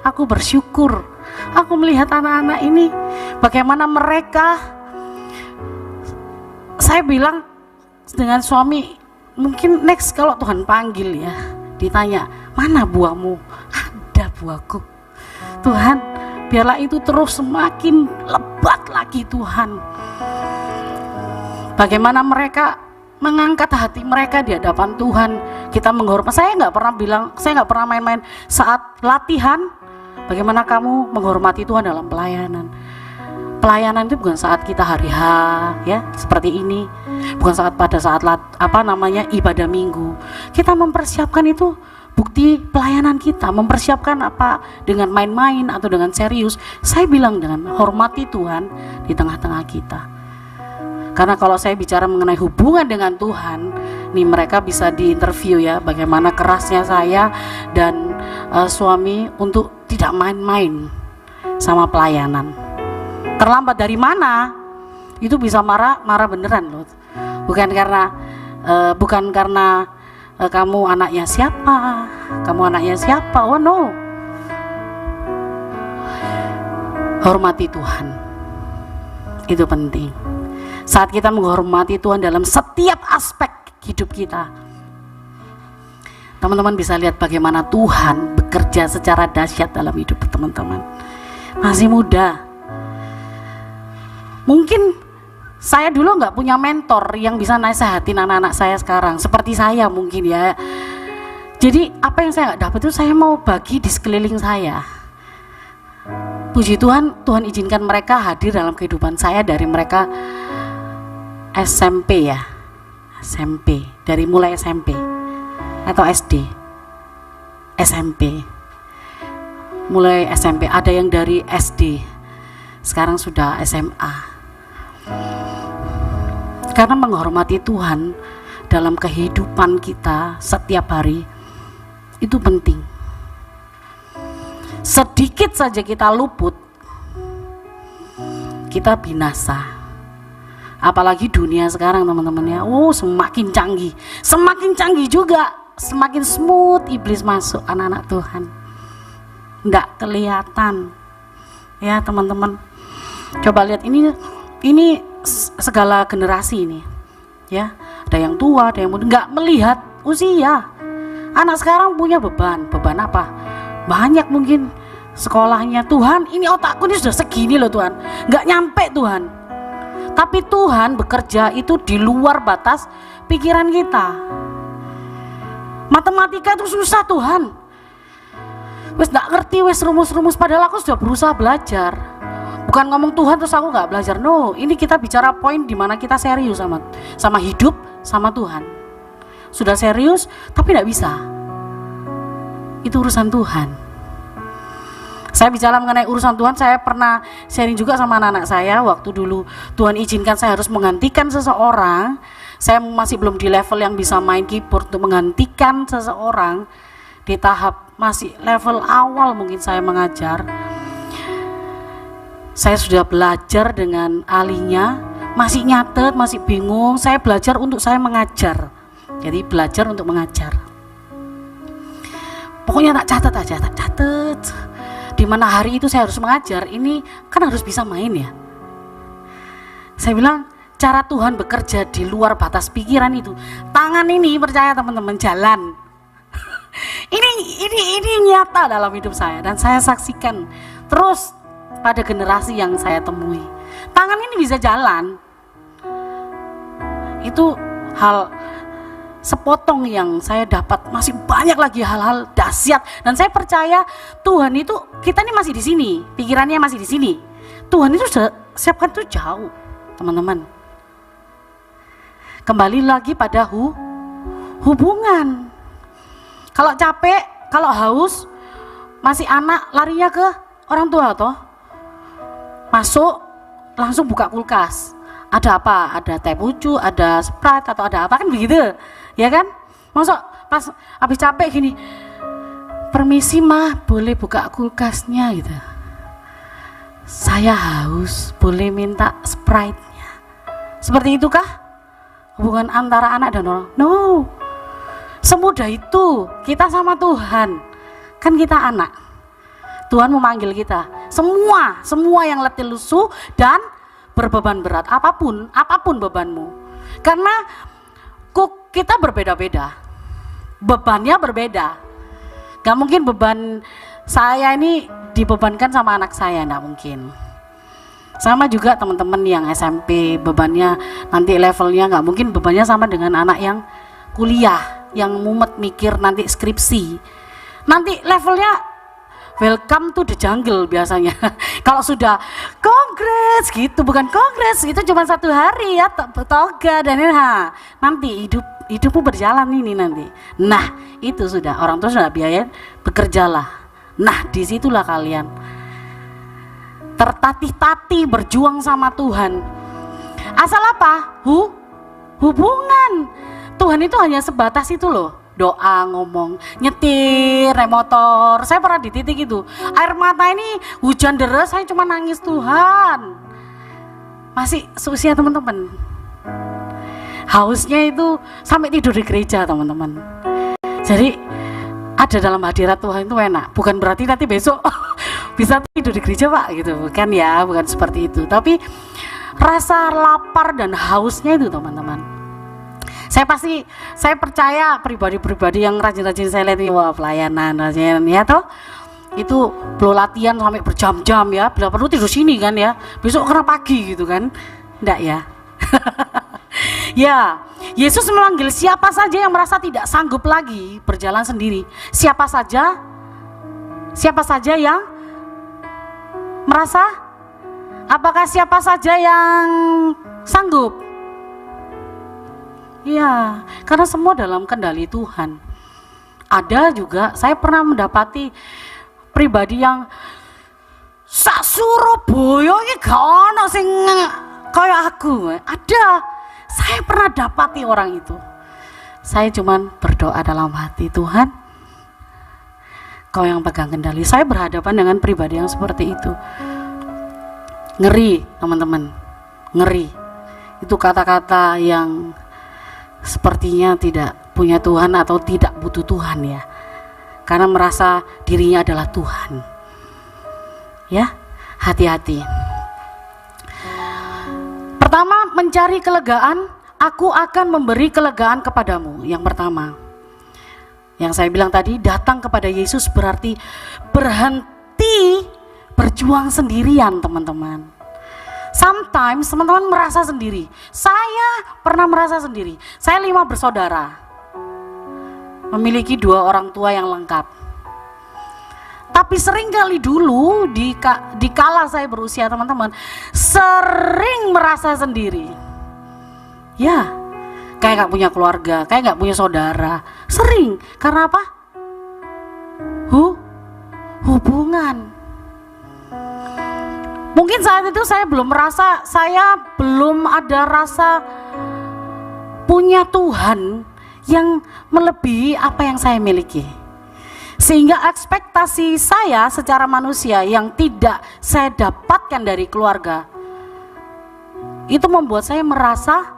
aku bersyukur. Aku melihat anak-anak ini, bagaimana mereka, saya bilang dengan suami, mungkin next kalau Tuhan panggil ya, ditanya, mana buahmu? Ada buahku. Tuhan, biarlah itu terus semakin lebat lagi Tuhan. Bagaimana mereka mengangkat hati mereka di hadapan Tuhan. Kita menghormat. Saya nggak pernah main-main saat latihan. Bagaimana kamu menghormati Tuhan dalam pelayanan. Pelayanan itu bukan saat kita hari H ya seperti ini, bukan pada saat ibadah minggu. Kita mempersiapkan itu bukti pelayanan kita, mempersiapkan apa dengan main-main atau dengan serius. Saya bilang dengan hormati Tuhan di tengah-tengah kita. Karena kalau saya bicara mengenai hubungan dengan Tuhan, nih mereka bisa diinterview ya, bagaimana kerasnya saya dan suami untuk tidak main-main sama pelayanan. Terlambat dari mana? Itu bisa marah beneran loh. Bukan karena kamu anaknya siapa, oh no. Hormati Tuhan, itu penting. Saat kita menghormati Tuhan dalam setiap aspek hidup kita, teman-teman bisa lihat bagaimana Tuhan bekerja secara dahsyat dalam hidup teman-teman. Masih muda, mungkin saya dulu nggak punya mentor yang bisa nasihatin anak-anak saya sekarang seperti saya mungkin ya. Jadi apa yang saya nggak dapat itu saya mau bagi di sekeliling saya. Puji Tuhan, Tuhan izinkan mereka hadir dalam kehidupan saya dari mereka SMP ya, SMP, dari mulai SMP atau SD, SMP, mulai SMP, ada yang dari SD, sekarang sudah SMA. Karena menghormati Tuhan dalam kehidupan kita setiap hari itu penting. Sedikit saja kita luput, kita binasa. Apalagi dunia sekarang teman-teman ya, semakin canggih juga, semakin smooth iblis masuk anak-anak Tuhan. Nggak kelihatan ya teman-teman. Coba lihat ini segala generasi ini ya, ada yang tua, ada yang muda, nggak melihat usia. Anak sekarang punya beban apa? Banyak mungkin sekolahnya. Tuhan, ini otakku ini sudah segini loh Tuhan, nggak nyampe Tuhan. Tapi Tuhan bekerja itu di luar batas pikiran kita. Matematika itu susah Tuhan. Wes nggak ngerti wes rumus-rumus, padahal aku sudah berusaha belajar. Bukan ngomong Tuhan terus aku nggak belajar. No, ini kita bicara poin di mana kita serius sama hidup, sama Tuhan. Sudah serius tapi nggak bisa. Itu urusan Tuhan. Saya bicara mengenai urusan Tuhan, saya pernah sharing juga sama anak-anak saya waktu dulu Tuhan izinkan saya harus menggantikan seseorang. Saya masih belum di level yang bisa main keyboard untuk menggantikan seseorang. Di tahap masih level awal mungkin saya mengajar. Saya sudah belajar dengan ahlinya, masih nyatet, masih bingung. Saya belajar untuk saya mengajar. Jadi belajar untuk mengajar. Pokoknya tak catat. Di mana hari itu saya harus mengajar, ini kan harus bisa main ya. Saya bilang cara Tuhan bekerja di luar batas pikiran itu. Tangan ini percaya teman-teman jalan. ini nyata dalam hidup saya dan saya saksikan terus pada generasi yang saya temui. Tangan ini bisa jalan. Itu hal sepotong yang saya dapat, masih banyak lagi hal-hal dahsyat dan saya percaya Tuhan itu, kita ini masih di sini, pikirannya masih di sini. Tuhan itu sudah siapkan itu jauh, teman-teman. Kembali lagi pada hubungan. Kalau capek, kalau haus, masih anak larinya ke orang tua toh. Masuk langsung buka kulkas. Ada apa? Ada teh pucuk, ada Sprite atau ada apa kan begitu, ya kan? Masuk pas habis capek gini, permisi mah boleh buka kulkasnya gitu. Saya haus, boleh minta Sprite-nya. Seperti itukah hubungan antara anak dan orang? No, semudah itu kita sama Tuhan. Kan kita anak, Tuhan memanggil kita. Semua yang letih lesu dan berbeban berat, apapun bebanmu. Karena kita berbeda-beda. bebannya berbeda. Gak mungkin beban saya ini dibebankan sama anak saya, gak mungkin. Sama juga teman-teman yang SMP, bebannya nanti levelnya gak mungkin bebannya sama dengan anak yang kuliah, yang mumet mikir nanti skripsi. Nanti levelnya welcome to the jungle biasanya. Kalau sudah kongres gitu, bukan kongres, itu cuma 1 hari ya, toga dan nanti hidupmu berjalan ini nanti. Nah, itu sudah orang tua sudah biayain, bekerjalah. Nah, disitulah kalian tertatih-tatih berjuang sama Tuhan. Asal apa? Hubungan. Tuhan itu hanya sebatas itu loh. Doa, ngomong, nyetir, naik motor. Saya pernah di titik itu. Air mata ini hujan deras, saya cuma nangis, Tuhan. Masih seusia teman-teman. Hausnya itu sampai tidur di gereja, teman-teman. Jadi ada dalam hadirat Tuhan itu enak. Bukan berarti nanti besok bisa tidur di gereja, Pak, gitu. Bukan ya, bukan seperti itu. Tapi rasa lapar dan hausnya itu, teman-teman. Saya percaya pribadi-pribadi yang rajin-rajin saya lihat, wah pelayanan ya toh, itu belum latihan sampai berjam-jam ya, bila perlu tidur sini kan ya, besok karena pagi gitu kan, enggak ya. Ya, Yesus memanggil siapa saja yang merasa tidak sanggup lagi berjalan sendiri. Siapa saja yang merasa, apakah siapa saja yang sanggup? Iya, karena semua dalam kendali Tuhan. Ada juga, saya pernah mendapati pribadi yang sak Surabaya ini gak ono sing kayak aku. Ada, saya pernah dapati orang itu. Saya cuman berdoa dalam hati, Tuhan, Kau yang pegang kendali. Saya berhadapan dengan pribadi yang seperti itu. Ngeri, teman-teman, ngeri. Itu kata-kata yang sepertinya tidak punya Tuhan atau tidak butuh Tuhan ya, karena merasa dirinya adalah Tuhan. Ya, hati-hati. Pertama, mencari kelegaan. Aku akan memberi kelegaan kepadamu. Yang pertama, yang saya bilang tadi, datang kepada Yesus berarti berhenti berjuang sendirian, teman-teman. Sometimes teman-teman merasa sendiri. Saya pernah merasa sendiri. Saya 5 bersaudara, memiliki 2 orang tua yang lengkap. Tapi sering kali dulu di kala saya berusia, teman-teman, sering merasa sendiri. Ya, kayak gak punya keluarga, kayak gak punya saudara. Sering, karena apa? Hubungan. Mungkin saat itu saya belum merasa, saya belum ada rasa punya Tuhan yang melebihi apa yang saya miliki. Sehingga ekspektasi saya secara manusia yang tidak saya dapatkan dari keluarga, itu membuat saya merasa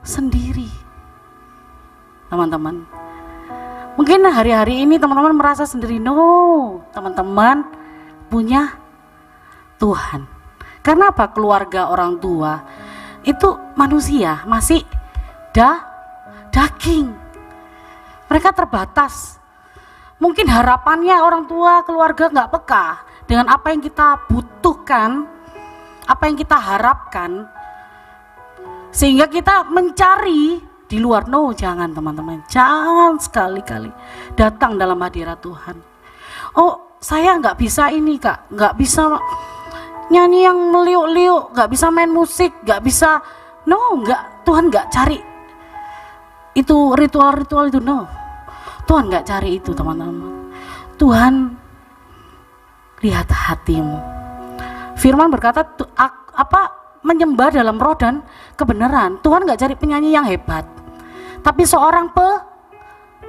sendiri. Teman-teman, mungkin hari-hari ini teman-teman merasa sendiri. No, teman-teman punya Tuhan. Karena apa? Keluarga orang tua itu manusia, masih daging. Mereka terbatas. Mungkin harapannya orang tua, keluarga gak peka dengan apa yang kita butuhkan, apa yang kita harapkan, sehingga kita mencari di luar. No, jangan teman-teman, jangan sekali-kali datang dalam hadirat Tuhan. Oh, saya gak bisa ini kak, gak bisa nyanyi yang meliuk-liuk, gak bisa main musik, gak bisa. No, gak, Tuhan gak cari itu ritual-ritual itu. No, Tuhan gak cari itu, teman-teman. Tuhan lihat hatimu. Firman berkata menyembah dalam roh dan kebenaran. Tuhan gak cari penyanyi yang hebat, tapi seorang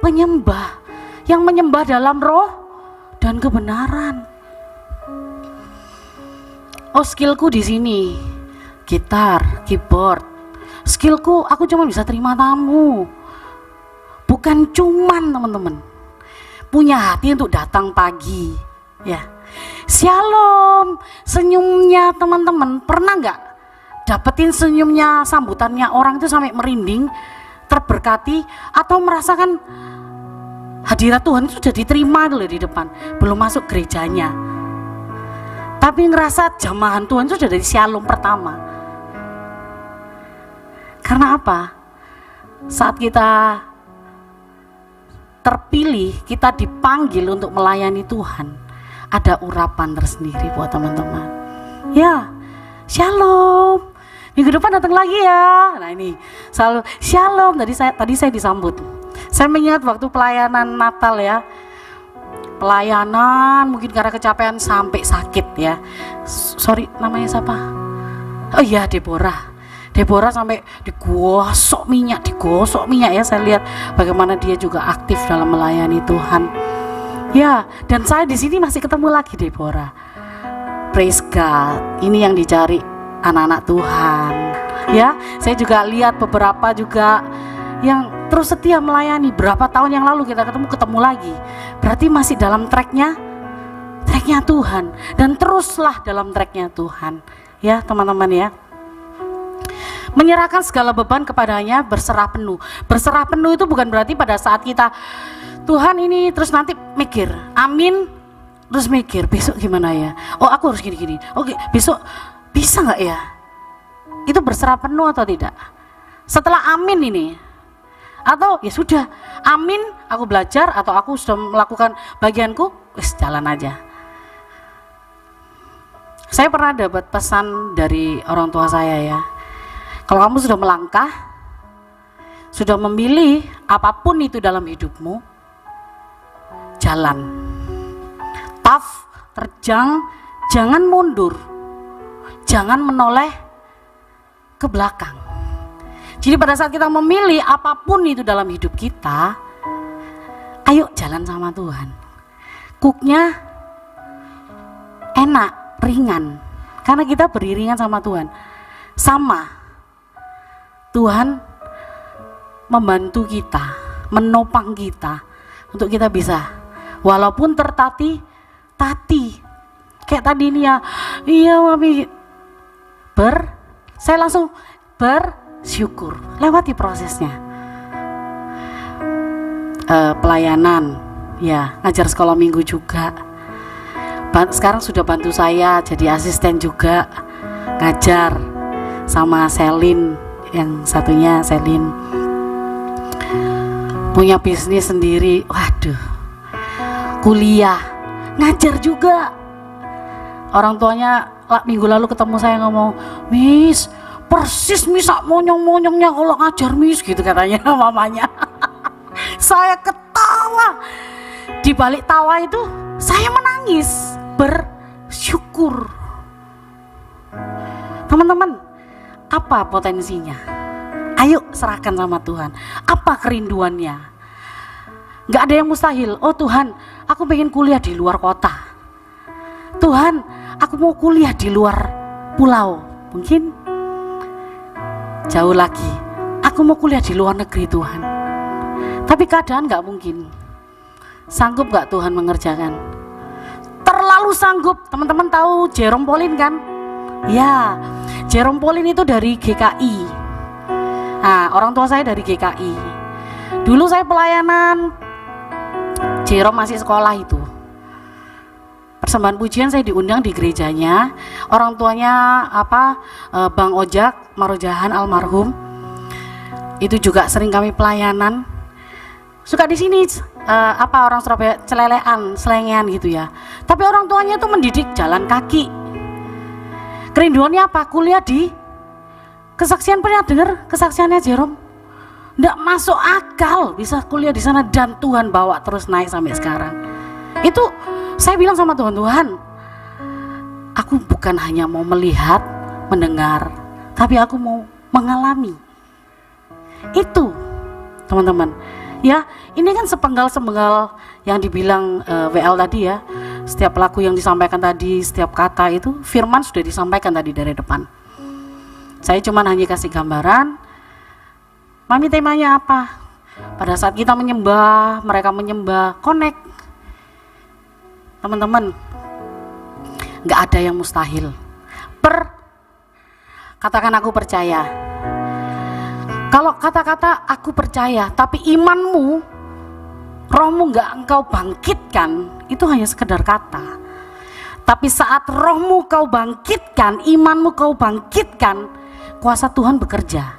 penyembah yang menyembah dalam roh dan kebenaran. Oh, skillku di sini gitar, keyboard. Skillku aku cuma bisa terima tamu. Bukan cuman teman-teman punya hati untuk datang pagi ya. Shalom, senyumnya teman-teman, pernah nggak dapetin senyumnya, sambutannya orang itu sampai merinding, terberkati, atau merasakan hadirat Tuhan itu sudah diterima dulu di depan, belum masuk gerejanya. Tapi ngerasa jamahan Tuhan itu sudah dari Shalom pertama. Karena apa? Saat kita terpilih, kita dipanggil untuk melayani Tuhan, ada urapan tersendiri buat teman-teman. Ya, Shalom, minggu depan datang lagi ya. Nah ini selalu Shalom. Tadi saya disambut. Saya mengingat waktu pelayanan Natal ya, pelayanan mungkin karena kecapean sampai sakit ya. Sorry, namanya siapa? Oh iya, Deborah sampai digosok minyak ya. Saya lihat bagaimana dia juga aktif dalam melayani Tuhan. Ya, dan saya di sini masih ketemu lagi Deborah. Praise God. Ini yang dicari anak-anak Tuhan. Ya, saya juga lihat beberapa juga yang terus setia melayani. Berapa tahun yang lalu kita ketemu lagi. Berarti masih dalam tracknya Tuhan, dan teruslah dalam tracknya Tuhan. Ya, teman-teman ya. Menyerahkan segala beban kepadanya, berserah penuh. Berserah penuh itu bukan berarti pada saat kita Tuhan ini terus nanti mikir, amin, terus mikir besok gimana ya? Oh aku harus gini-gini. Oke, besok bisa nggak ya? Itu berserah penuh atau tidak? Setelah amin ini, atau ya sudah, amin, aku belajar atau aku sudah melakukan bagianku, wis jalan aja. Saya pernah dapat pesan dari orang tua saya ya. Kalau kamu sudah melangkah, sudah memilih apapun itu dalam hidupmu, jalan. Tough, terjang, jangan mundur. Jangan menoleh ke belakang. Jadi pada saat kita memilih apapun itu dalam hidup kita, ayo jalan sama Tuhan. Cooknya enak, ringan. Karena kita beriringan sama Tuhan. Sama. Tuhan membantu kita, menopang kita untuk kita bisa, walaupun tertati, kayak tadi ini ya, iya mami, saya langsung bersyukur, lewati prosesnya. Pelayanan, ya ngajar sekolah minggu juga. Sekarang sudah bantu saya jadi asisten juga, ngajar sama Selin. Yang satunya Selin punya bisnis sendiri, waduh, kuliah, ngajar juga. Orang tuanya minggu lalu ketemu saya ngomong, Miss, persis Miss monyong-monyongnya kalau ngajar Miss, gitu katanya mamanya. Saya ketawa, di balik tawa itu saya menangis, bersyukur. Teman-teman, apa potensinya? Ayo serahkan sama Tuhan. Apa kerinduannya? Gak ada yang mustahil. Oh Tuhan, aku pengen kuliah di luar kota. Tuhan, aku mau kuliah di luar pulau. Mungkin jauh lagi, aku mau kuliah di luar negeri Tuhan. Tapi keadaan gak mungkin. Sanggup gak Tuhan mengerjakan? Terlalu sanggup. Teman-teman tahu Jerome Pauline kan? Ya, Jerome Pauline itu dari GKI. Nah, orang tua saya dari GKI. Dulu saya pelayanan, Jerome masih sekolah itu. Persembahan pujian saya diundang di gerejanya. Orang tuanya Bang Ojak Marojahan almarhum. Itu juga sering kami pelayanan. Suka di sini orang Surabaya selengean gitu ya. Tapi orang tuanya itu mendidik jalan kaki. Kerinduannya apa? Kuliah di kesaksian. Pernah dengar kesaksiannya Jerome? Nggak masuk akal bisa kuliah di sana, dan Tuhan bawa terus naik sampai sekarang. Itu saya bilang sama Tuhan, Tuhan, aku bukan hanya mau melihat, mendengar, tapi aku mau mengalami. Itu teman-teman. Ya, ini kan sepenggal-sepenggal yang dibilang WL tadi ya. Setiap lagu yang disampaikan tadi, setiap kata itu firman sudah disampaikan tadi dari depan. Saya cuma hanya kasih gambaran. Mami temanya apa? Pada saat kita menyembah, mereka menyembah, connect. Teman-teman, gak ada yang mustahil. Katakan aku percaya. Kalau kata-kata aku percaya, tapi imanmu rohmu nggak engkau bangkitkan, itu hanya sekedar kata. Tapi saat rohmu kau bangkitkan, imanmu kau bangkitkan, kuasa Tuhan bekerja.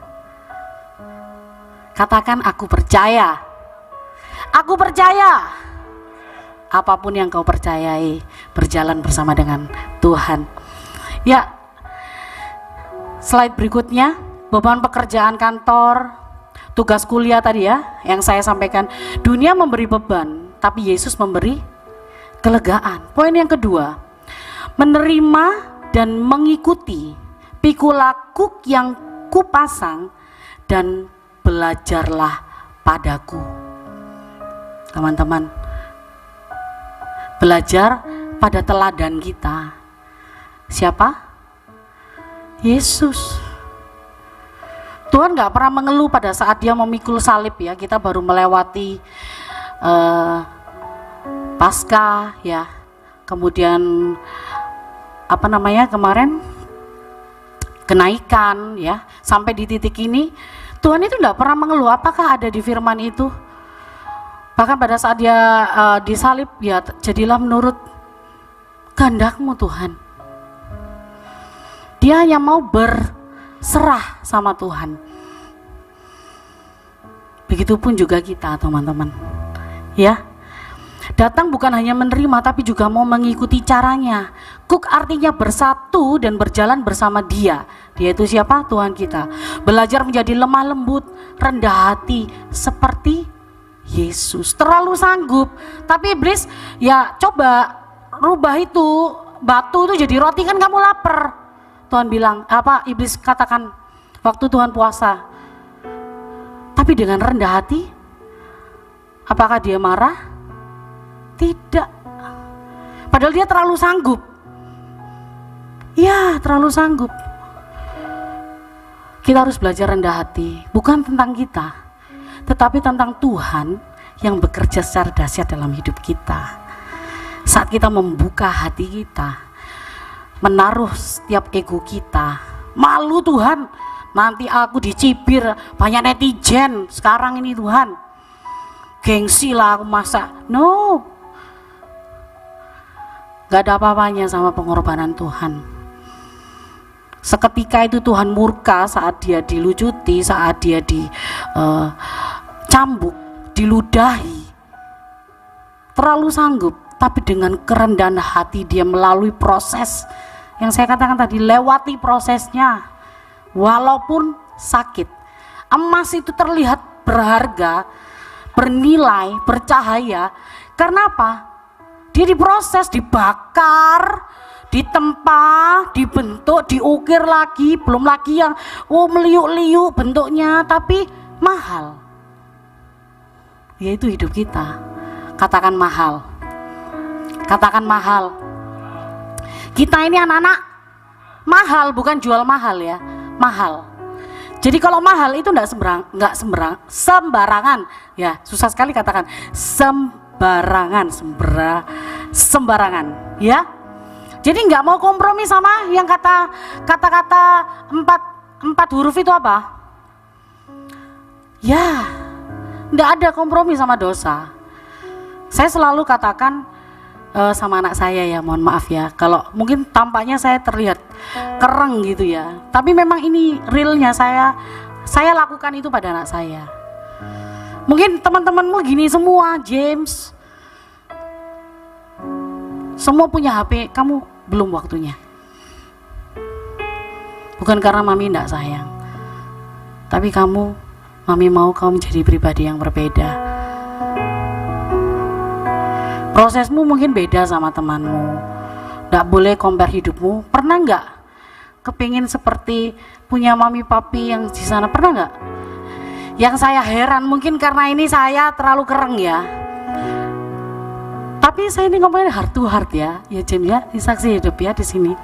Katakan, aku percaya. Aku percaya. Apapun yang kau percayai, berjalan bersama dengan Tuhan. Ya, slide berikutnya, beban pekerjaan kantor, tugas kuliah tadi ya, yang saya sampaikan. Dunia memberi beban, tapi Yesus memberi kelegaan. Poin yang kedua, menerima dan mengikuti pikul laku yang kupasang dan belajarlah padaku. Teman-teman, belajar pada teladan kita. Siapa? Yesus. Tuhan gak pernah mengeluh pada saat dia memikul salib ya. Kita baru melewati Paskah ya. Kemudian kemarin kenaikan ya. Sampai di titik ini Tuhan itu gak pernah mengeluh. Apakah ada di firman itu? Bahkan pada saat dia disalib, ya jadilah menurut kehendak-Mu Tuhan. Dia hanya mau berserah sama Tuhan. Begitupun juga kita, teman-teman. Ya, datang bukan hanya menerima, tapi juga mau mengikuti caranya. Kuk artinya bersatu dan berjalan bersama Dia. Dia itu siapa? Tuhan kita. Belajar menjadi lemah lembut, rendah hati, seperti Yesus. Terlalu sanggup, tapi iblis ya coba rubah itu batu itu jadi roti, kan kamu lapar. Tuhan bilang, iblis katakan waktu Tuhan puasa. Tapi dengan rendah hati, apakah dia marah? Tidak. Padahal dia terlalu sanggup. Ya, terlalu sanggup. Kita harus belajar rendah hati, bukan tentang kita, tetapi tentang Tuhan yang bekerja secara dahsyat dalam hidup kita. Saat kita membuka hati kita, menaruh setiap ego kita, malu Tuhan, nanti aku dicibir banyak netizen sekarang ini Tuhan, gengsi lah aku masak. No, gak ada apa-apanya sama pengorbanan Tuhan. Seketika itu Tuhan murka saat dia dilucuti, saat dia dicambuk, diludahi. Terlalu sanggup, tapi dengan kerendahan hati dia melalui proses yang saya katakan tadi, lewati prosesnya. Walaupun sakit, emas itu terlihat berharga, bernilai, bercahaya. Karena apa? Dia diproses, dibakar, ditempa, dibentuk, diukir lagi, belum lagi yang meliuk-liuk bentuknya, tapi mahal. Yaitu hidup kita. Katakan mahal. Katakan mahal. Kita ini anak-anak mahal, bukan jual mahal ya, mahal. Jadi kalau mahal itu enggak sembarangan ya, susah sekali katakan sembarangan ya. Jadi nggak mau kompromi sama yang kata-kata empat huruf itu apa? Ya, nggak ada kompromi sama dosa. Saya selalu katakan sama anak saya ya, mohon maaf ya, kalau mungkin tampaknya saya terlihat kereng gitu ya. Tapi memang ini realnya, saya lakukan itu pada anak saya. Mungkin teman-temanmu gini semua, James. Semua punya HP, kamu belum waktunya. Bukan karena mami tidak sayang, tapi mami mau kamu menjadi pribadi yang berbeda. Prosesmu mungkin beda sama temanmu. Tidak boleh compare hidupmu. Pernah nggak kepingin seperti punya mami papi yang di sana? Pernah nggak? Yang saya heran, mungkin karena ini saya terlalu kereng ya. Tapi saya ini ngomongin heart to heart ya, Jim ya, di saksi hidup ya di sini.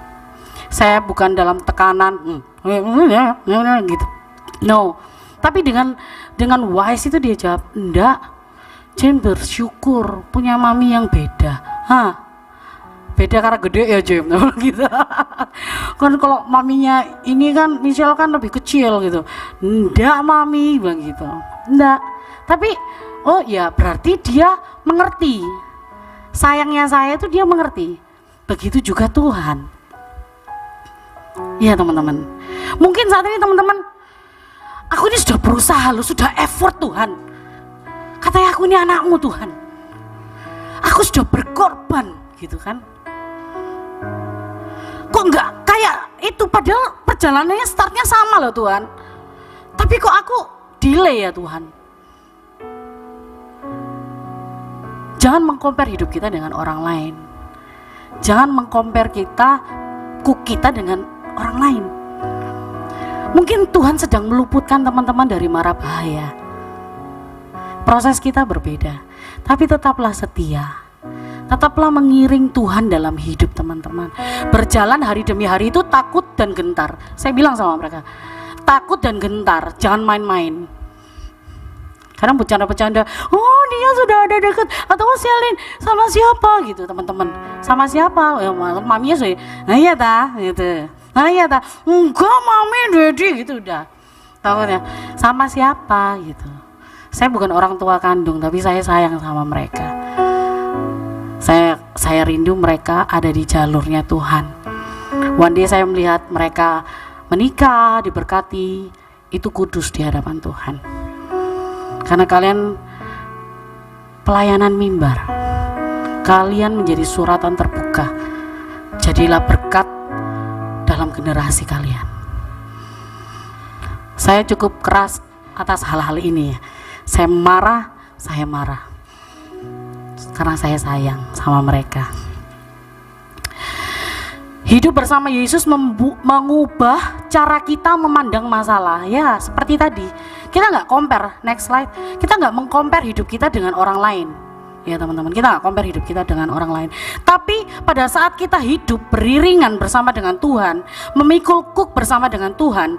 Saya bukan dalam tekanan, gitu. No, tapi dengan wise itu dia jawab, enggak. Jim bersyukur punya mami yang beda. Beda karena gede ya Jim, gitu. Kan kalau maminya ini kan Michelle kan lebih kecil gitu. Enggak mami, bilang gitu. Enggak. Tapi oh ya berarti dia mengerti. Sayangnya saya itu dia mengerti. Begitu juga Tuhan. Iya teman-teman. Mungkin saat ini teman-teman, aku ini sudah berusaha loh, sudah effort Tuhan. Katanya aku ini anakmu Tuhan. Aku sudah berkorban gitu kan. Kok enggak kayak itu, padahal perjalanannya startnya sama loh Tuhan. Tapi kok aku delay ya Tuhan. Jangan mengcompare hidup kita dengan orang lain. Jangan mengcompare kita dengan orang lain. Mungkin Tuhan sedang meluputkan teman-teman dari mara bahaya. Proses kita berbeda, tapi tetaplah setia. Tetaplah mengiring Tuhan dalam hidup teman-teman. Berjalan hari demi hari itu takut dan gentar. Saya bilang sama mereka, takut dan gentar, jangan main-main. Kadang bercanda-bercanda, oh dia sudah ada dekat, atau Selin sama siapa gitu teman-teman. Sama siapa? Ya maminya sih. Nah iya ta, gitu. Nah iya ta, enggak mami, daddy gitu udah. Takutnya sama siapa gitu. Saya bukan orang tua kandung, tapi saya sayang sama mereka. Saya rindu mereka ada di jalurnya Tuhan. One day saya melihat mereka menikah, diberkati, itu kudus di hadapan Tuhan. Karena kalian pelayanan mimbar, kalian menjadi suratan terbuka. Jadilah berkat dalam generasi kalian. Saya cukup keras atas hal-hal ini ya. Saya marah karena saya sayang sama mereka. Hidup bersama Yesus mengubah cara kita memandang masalah. Ya seperti tadi, kita nggak compare, next slide, kita nggak mengcompare hidup kita dengan orang lain. Ya teman-teman, kita nggak compare hidup kita dengan orang lain. Tapi pada saat kita hidup beriringan bersama dengan Tuhan, memikul kuk bersama dengan Tuhan,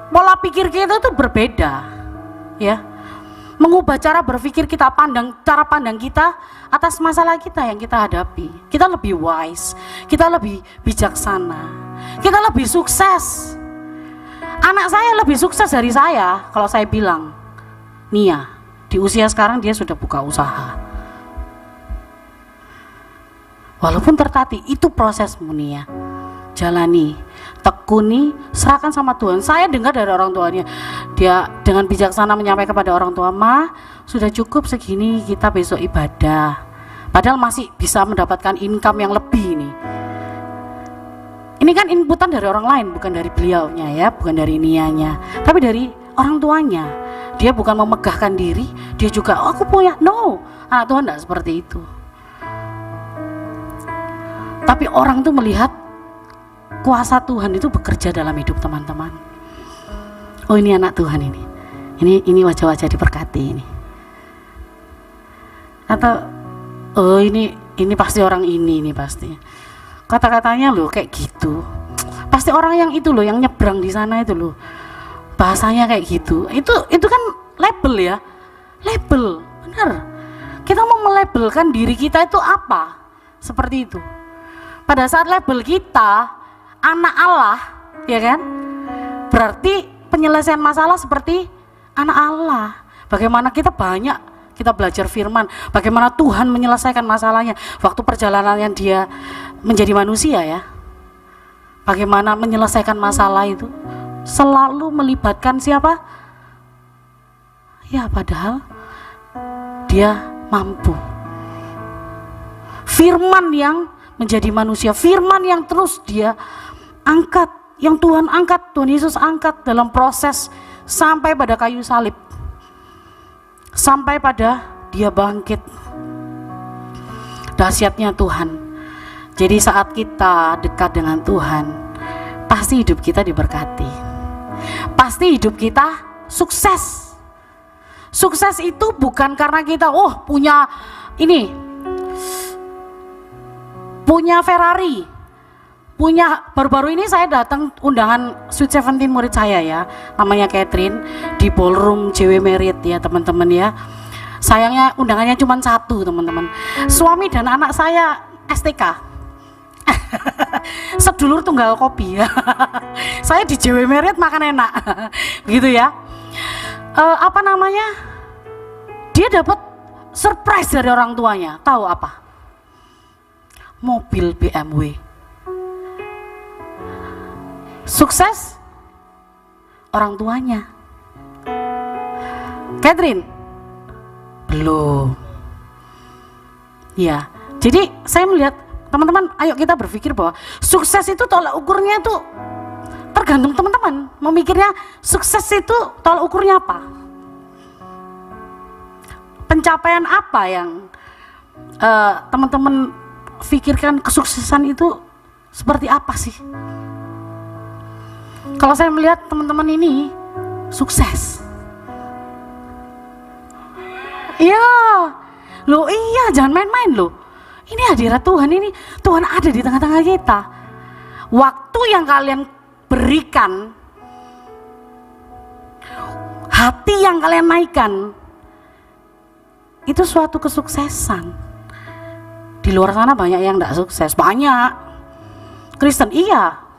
pola pikir kita itu berbeda. Ya, mengubah cara berpikir kita, cara pandang kita atas masalah kita yang kita hadapi. Kita lebih wise, kita lebih bijaksana, kita lebih sukses. Anak saya lebih sukses dari saya. Kalau saya bilang, Nia, di usia sekarang dia sudah buka usaha. Walaupun tertatih, itu prosesmu Nia. Jalani, tekuni, serahkan sama Tuhan. Saya dengar dari orang tuanya, dia dengan bijaksana menyampaikan kepada orang tua, Ma, sudah cukup segini, kita besok ibadah. Padahal masih bisa mendapatkan income yang lebih nih. Ini kan inputan dari orang lain, bukan dari beliaunya ya, bukan dari nianya, tapi dari orang tuanya. Dia bukan memegahkan diri, dia juga, oh, aku punya, no, anak Tuhan tidak seperti itu. Tapi orang tuh melihat kuasa Tuhan itu bekerja dalam hidup teman-teman. Oh ini anak Tuhan ini wajah-wajah diberkati ini. Atau oh ini pasti orang ini pasti. Kata-katanya loh kayak gitu. Pasti orang yang itu loh, yang nyebrang di sana itu loh. Bahasanya kayak gitu. Itu kan label ya. Label, benar. Kita mau melabelkan diri kita itu apa? Seperti itu. Pada saat label kita anak Allah, ya kan? Berarti penyelesaian masalah seperti anak Allah. Bagaimana kita belajar firman, bagaimana Tuhan menyelesaikan masalahnya waktu perjalanannya dia menjadi manusia ya. Bagaimana menyelesaikan masalah itu selalu melibatkan siapa? Ya padahal dia mampu. Firman yang menjadi manusia, firman yang terus dia angkat, yang Tuhan angkat, Tuhan Yesus angkat dalam proses sampai pada kayu salib, sampai pada dia bangkit. Dahsyatnya Tuhan. Jadi saat kita dekat dengan Tuhan, pasti hidup kita diberkati, pasti hidup kita sukses. Sukses itu bukan karena kita punya Ferrari, baru-baru ini saya datang undangan Sweet 17 murid saya ya, namanya Catherine, di ballroom JW Marriott ya teman-teman ya. Sayangnya undangannya cuma satu teman-teman, suami dan anak saya STK. Sedulur tunggal kopi ya. Saya di JW Marriott makan enak gitu ya. dia dapat surprise dari orang tuanya. Tahu apa? Mobil BMW. Sukses orang tuanya. Catherine belum. Ya, jadi saya melihat teman-teman, ayo kita berpikir bahwa sukses itu tolak ukurnya itu tergantung teman-teman. Memikirnya sukses itu tolak ukurnya apa? Pencapaian apa yang teman-teman pikirkan kesuksesan itu seperti apa sih? Kalau saya melihat teman-teman ini sukses. Iya, loh iya, jangan main-main loh. Ini hadirat Tuhan, ini Tuhan ada di tengah-tengah kita. Waktu yang kalian berikan, hati yang kalian naikkan, itu suatu kesuksesan. Di luar sana banyak yang tidak sukses, banyak. Kristen iya.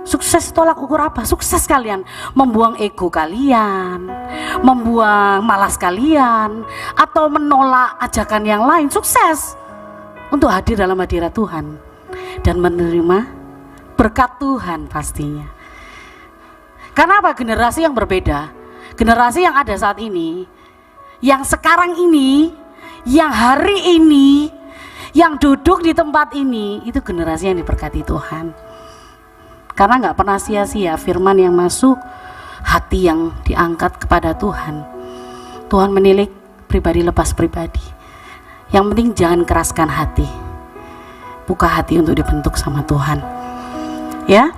Sukses tolak ukur apa? Sukses kalian membuang ego kalian, membuang malas kalian, atau menolak ajakan yang lain. Sukses untuk hadir dalam hadirat Tuhan dan menerima berkat Tuhan pastinya. Karena apa? Generasi yang berbeda, generasi yang ada saat ini, yang sekarang ini, yang hari ini, yang duduk di tempat ini, itu generasi yang diberkati Tuhan. Karena nggak pernah sia-sia firman yang masuk, hati yang diangkat kepada Tuhan. Tuhan menilik pribadi lepas pribadi. Yang penting jangan keraskan hati. Buka hati untuk dibentuk sama Tuhan. Ya.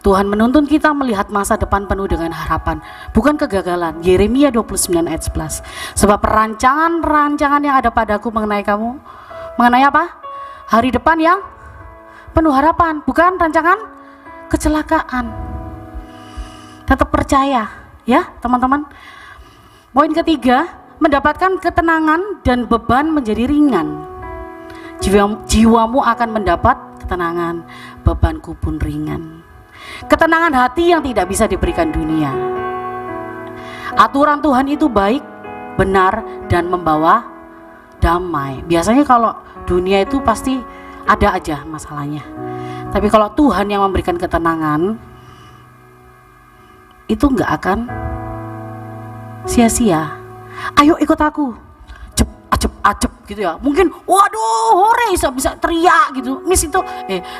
Tuhan menuntun kita melihat masa depan penuh dengan harapan, bukan kegagalan. Yeremia 29 ayat 11. Sebab rancangan-rancangan yang ada padaku mengenai kamu, mengenai apa? Hari depan yang penuh harapan, bukan rancangan kecelakaan. Tetap percaya ya teman-teman. Poin ketiga, mendapatkan ketenangan dan beban menjadi ringan. Jiwamu akan mendapat ketenangan, bebanku pun ringan. Ketenangan hati yang tidak bisa diberikan dunia. Aturan Tuhan itu baik, benar, dan membawa damai. Biasanya kalau dunia itu pasti ada aja masalahnya. Tapi kalau Tuhan yang memberikan ketenangan, itu nggak akan sia-sia. Ayo ikut aku, acep gitu ya. Mungkin waduh hore bisa teriak gitu. Miss itu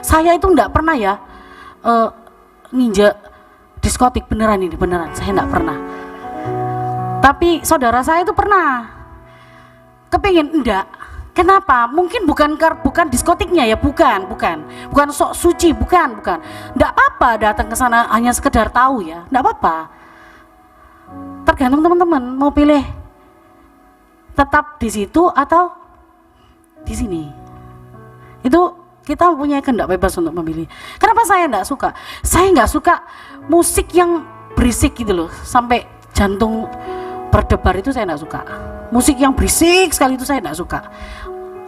saya itu nggak pernah ya ninja diskotik, beneran ini beneran, saya nggak pernah. Tapi saudara saya itu pernah kepingin. Enggak. Kenapa? Mungkin bukan diskotiknya ya, bukan sok suci, bukan. Enggak apa-apa datang ke sana hanya sekedar tahu ya, enggak apa-apa. Tergantung teman-teman mau pilih tetap di situ atau di sini. Itu kita punya kehendak bebas untuk memilih. Kenapa saya enggak suka? Saya enggak suka musik yang berisik gitu loh, sampai jantung berdebar, itu saya enggak suka. Musik yang berisik sekali itu saya enggak suka.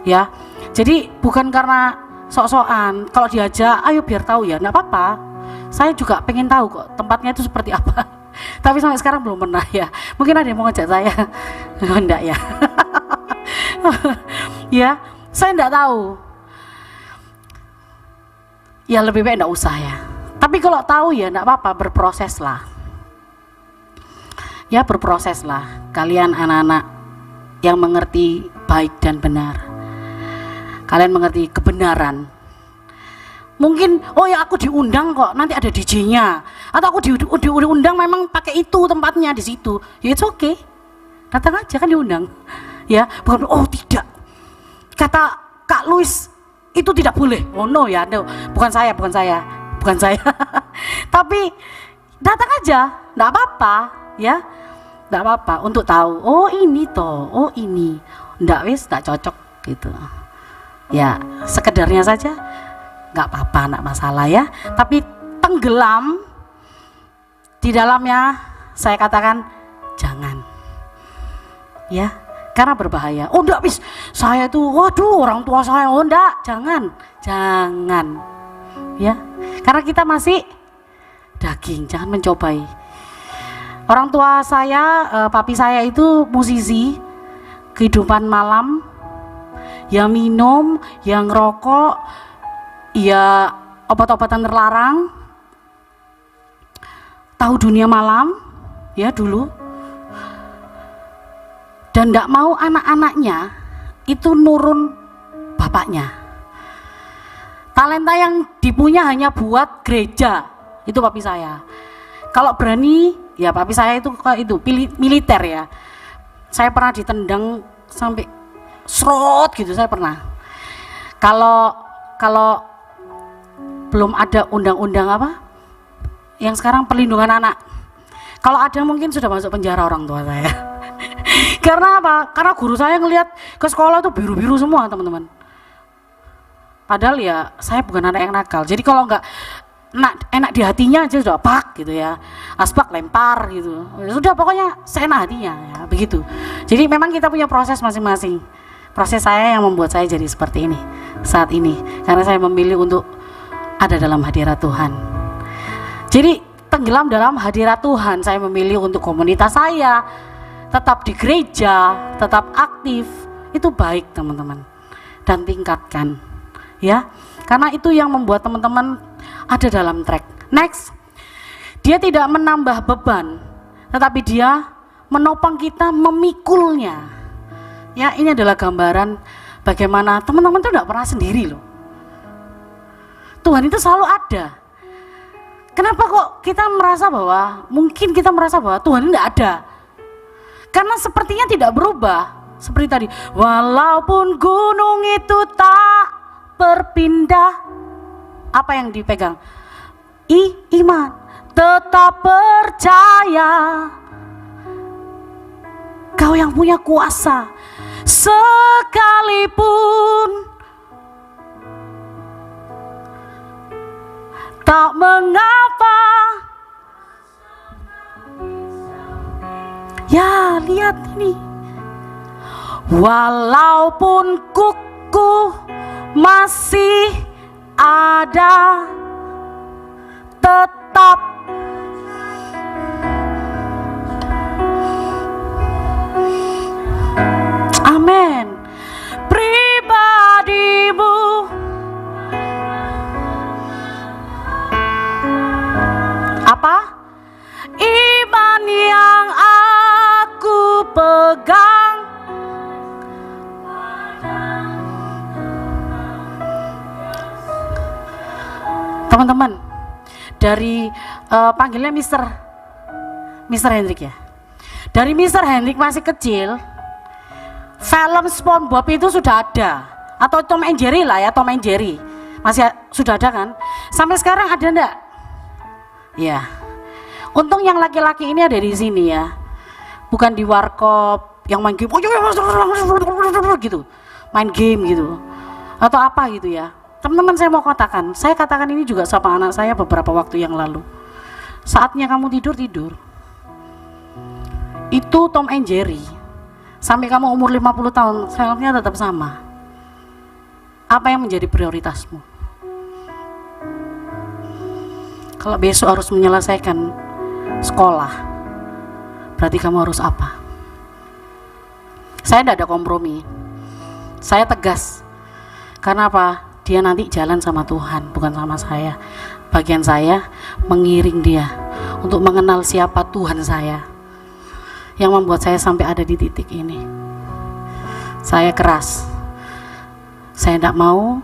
Ya, jadi bukan karena sok-sokan. Kalau diajak, ayo biar tahu ya, enggak apa-apa. Saya juga pengen tahu kok tempatnya itu seperti apa. Tapi sampai sekarang belum pernah ya. Mungkin ada yang mau ngajak saya. Enggak ya. Ya, saya enggak tahu. Ya lebih baik enggak usah ya. Tapi kalau tahu ya enggak apa-apa, berproses lah. Ya berproses lah. Kalian anak-anak yang mengerti baik dan benar. Kalian mengerti kebenaran. Mungkin, oh ya aku diundang kok, nanti ada DJ-nya. Atau aku diundang memang pakai itu tempatnya di situ. Ya it's okay. Datang aja kan diundang. Ya, bukan oh tidak. Kata Kak Luis itu tidak boleh. Oh no ya, no. Bukan saya. Tapi datang aja, enggak apa-apa, ya. Enggak apa-apa untuk tahu. Oh ini toh, oh ini. Enggak cocok gitu. Ya, sekedarnya saja nggak apa-apa, nggak masalah ya. Tapi tenggelam di dalamnya, saya katakan jangan. Ya, karena berbahaya. Oh enggak bis, saya itu waduh orang tua saya, oh enggak, jangan. Ya, karena kita masih daging, jangan mencobai. Orang tua saya, papi saya itu musisi, kehidupan malam, ya minum, yang ngerokok, ya obat-obatan terlarang, tahu dunia malam, ya dulu, dan tidak mau anak-anaknya itu nurun bapaknya. Talenta yang dipunya hanya buat gereja, itu papi saya. Kalau berani, ya papi saya itu militer ya. Saya pernah ditendang sampai serot gitu, saya pernah. Kalau belum ada undang-undang apa yang sekarang perlindungan anak, kalau ada mungkin sudah masuk penjara orang tua saya. Karena apa? Karena guru saya ngelihat ke sekolah tuh biru-biru semua teman-teman. Padahal ya saya bukan anak yang nakal, jadi kalau nggak enak di hatinya aja sudah pak gitu ya, asbak lempar gitu, ya sudah pokoknya seenak hatinya ya, begitu. Jadi memang kita punya proses masing-masing. Proses saya yang membuat saya jadi seperti ini saat ini, karena saya memilih untuk ada dalam hadirat Tuhan. Jadi tenggelam dalam hadirat Tuhan, saya memilih untuk komunitas saya tetap di gereja, tetap aktif, itu baik teman-teman, dan tingkatkan ya, karena itu yang membuat teman-teman ada dalam track. Next, dia tidak menambah beban, tetapi dia menopang kita, memikulnya. Ya, ini adalah gambaran bagaimana teman-teman itu tidak pernah sendiri loh. Tuhan itu selalu ada. Kenapa kok kita merasa bahwa, mungkin kita merasa bahwa Tuhan tidak ada? Karena sepertinya tidak berubah. Seperti tadi, walaupun gunung itu tak berpindah, apa yang dipegang? Iman, tetap percaya. Kau yang punya kuasa, sekalipun tak mengapa. Ya, lihat ini. Walaupun kuku masih ada, tetap amin. Pribadimu apa? Iman yang aku pegang, teman-teman, dari panggilnya Mr. Hendrik ya. Dari Mr. Hendrik masih kecil, film SpongeBob itu sudah ada, atau Tom and Jerry lah ya, Tom and Jerry masih sudah ada kan? Sampai sekarang ada enggak? Ya, untung yang laki-laki ini ada di sini ya, bukan di warkop yang main game, gitu, main game gitu, atau apa gitu ya. Teman-teman, saya mau katakan, saya katakan ini juga sama anak saya beberapa waktu yang lalu. Saatnya kamu tidur. Itu Tom and Jerry. Sampai kamu umur 50 tahun, filmnya tetap sama. Apa yang menjadi prioritasmu? Kalau besok harus menyelesaikan sekolah, berarti kamu harus apa? Saya tidak ada kompromi. Saya tegas. Karena apa? Dia nanti jalan sama Tuhan, bukan sama saya. Bagian saya mengiring dia untuk mengenal siapa Tuhan saya, yang membuat saya sampai ada di titik ini. Saya keras. Saya tidak mau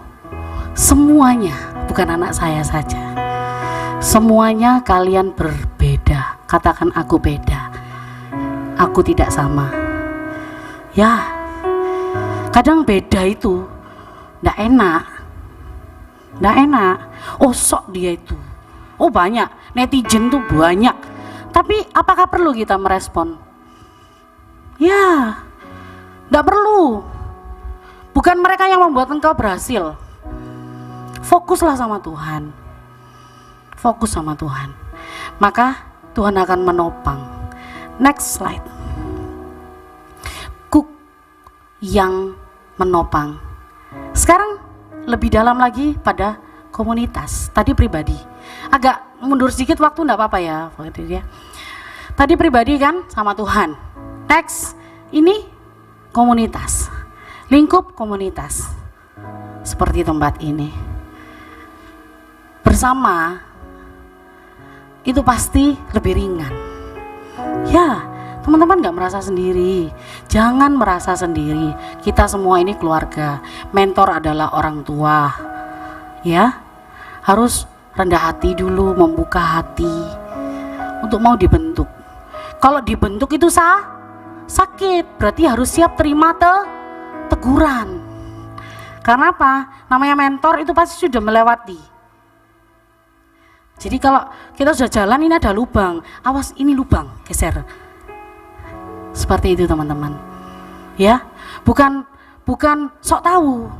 semuanya, bukan anak saya saja, semuanya kalian berbeda. Katakan aku beda, aku tidak sama. Ya, kadang beda itu tidak enak. Oh, sok dia itu. Oh, banyak netizen tuh banyak. Tapi apakah perlu kita merespon? Ya, tidak perlu. Bukan mereka yang membuat engkau berhasil. Fokuslah sama Tuhan. Fokus sama Tuhan. Maka Tuhan akan menopang. Next slide. Cook yang menopang. Sekarang lebih dalam lagi pada komunitas. Tadi pribadi. Agak mundur sedikit waktu, enggak apa-apa ya. Tadi pribadi kan sama Tuhan. Next, ini komunitas. Lingkup komunitas. Seperti tempat ini. Bersama itu pasti lebih ringan. Ya, teman-teman gak merasa sendiri. Jangan merasa sendiri. Kita semua ini keluarga. Mentor adalah orang tua. Ya, harus rendah hati dulu, membuka hati untuk mau dibentuk. Kalau dibentuk itu sakit, berarti harus siap terima teguran. Karena apa? Namanya mentor itu pasti sudah melewati. Jadi kalau kita sudah jalan, ini ada lubang, awas ini lubang, geser. Seperti itu teman-teman. Ya, bukan sok tahu.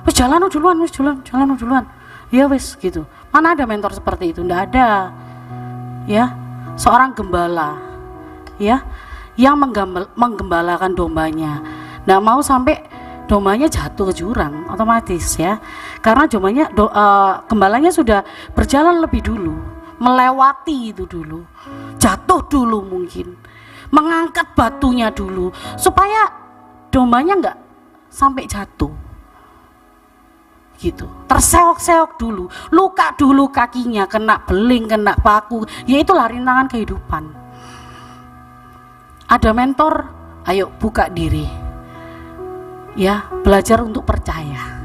Wis jalan duluan, jalan duluan. Ya wis gitu. Mana ada mentor seperti itu? Enggak ada. Ya, seorang gembala, ya, yang menggembalakan dombanya. Enggak mau sampai dombanya jatuh ke jurang otomatis ya. Karena gembalanya sudah berjalan lebih dulu, melewati itu dulu. Jatuh dulu mungkin. Mengangkat batunya dulu supaya dombanya enggak sampai jatuh. Gitu, terseok-seok dulu, luka dulu kakinya, kena beling, kena paku, ya itulah rintangan kehidupan. Ada mentor, ayo buka diri, ya, belajar untuk percaya.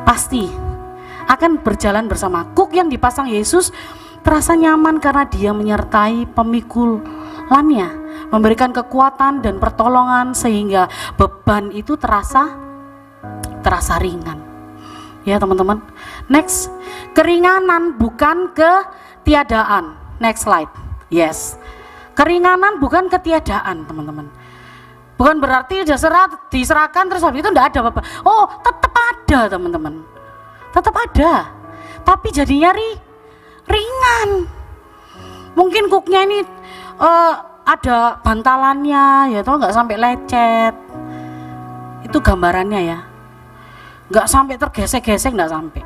Pasti akan berjalan bersama. Kuk yang dipasang Yesus terasa nyaman karena dia menyertai pemikulannya, memberikan kekuatan dan pertolongan sehingga beban itu terasa ringan. Ya teman-teman. Next, keringanan bukan ketiadaan. Next slide. Yes. Keringanan bukan ketiadaan, teman-teman. Bukan berarti diserahkan terus habis itu enggak ada apa-apa. Oh, tetap ada, teman-teman. Tetap ada. Tapi jadinya ringan. Mungkin kuknya ini ada bantalannya, ya toh, enggak sampai lecet. Itu gambarannya ya. Nggak sampai tergesek-gesek, nggak sampai.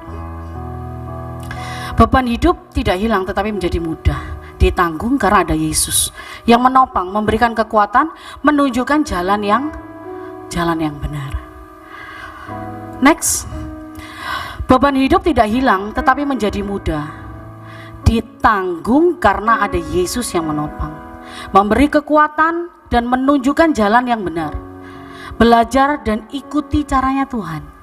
Beban hidup tidak hilang tetapi menjadi mudah ditanggung karena ada Yesus yang menopang, memberikan kekuatan, menunjukkan jalan yang benar. Next, beban hidup tidak hilang tetapi menjadi mudah ditanggung karena ada Yesus yang menopang, memberi kekuatan dan menunjukkan jalan yang benar. Belajar dan ikuti caranya Tuhan.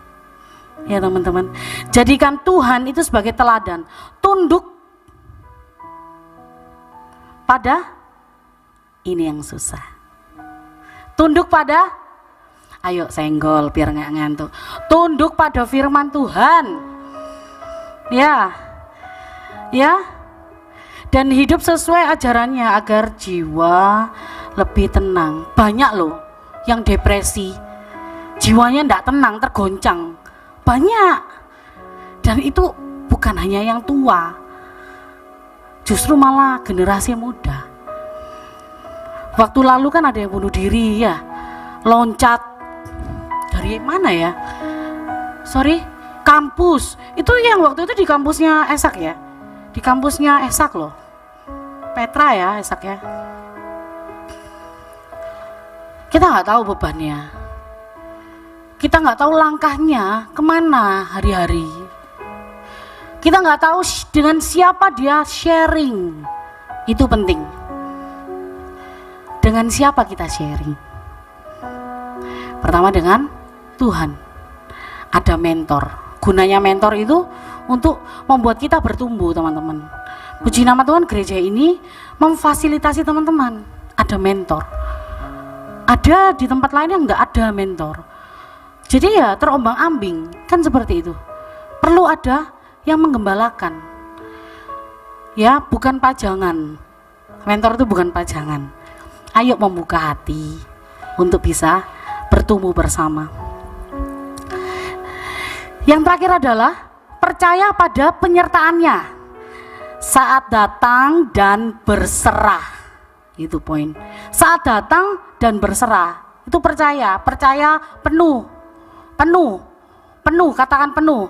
Ya teman-teman, jadikan Tuhan itu sebagai teladan. Tunduk pada ini yang susah. Tunduk pada, ayo senggol biar nggak ngantuk. Tunduk pada firman Tuhan. Ya, dan hidup sesuai ajarannya agar jiwa lebih tenang. Banyak loh yang depresi, jiwanya nggak tenang, tergoncang. Banyak, dan itu bukan hanya yang tua, justru malah generasi muda. Waktu lalu kan ada yang bunuh diri ya, loncat dari mana ya? Kampus. Itu yang waktu itu di kampusnya Esak ya, di kampusnya Esak loh, Petra ya, Esak ya. Kita nggak tahu bebannya. Kita nggak tahu langkahnya kemana hari-hari. Kita nggak tahu dengan siapa dia sharing. Itu penting. Dengan siapa kita sharing? Pertama dengan Tuhan. Ada mentor. Gunanya mentor itu untuk membuat kita bertumbuh, teman-teman. Puji nama Tuhan, gereja ini memfasilitasi teman-teman. Ada mentor. Ada di tempat lain yang nggak ada mentor. Jadi ya terombang-ambing, kan seperti itu. Perlu ada yang menggembalakan. Ya, bukan pajangan. Mentor itu bukan pajangan. Ayo membuka hati untuk bisa bertumbuh bersama. Yang terakhir adalah percaya pada penyertaannya saat datang dan berserah. Itu poin. Saat datang dan berserah, itu percaya penuh. Penuh, katakan penuh.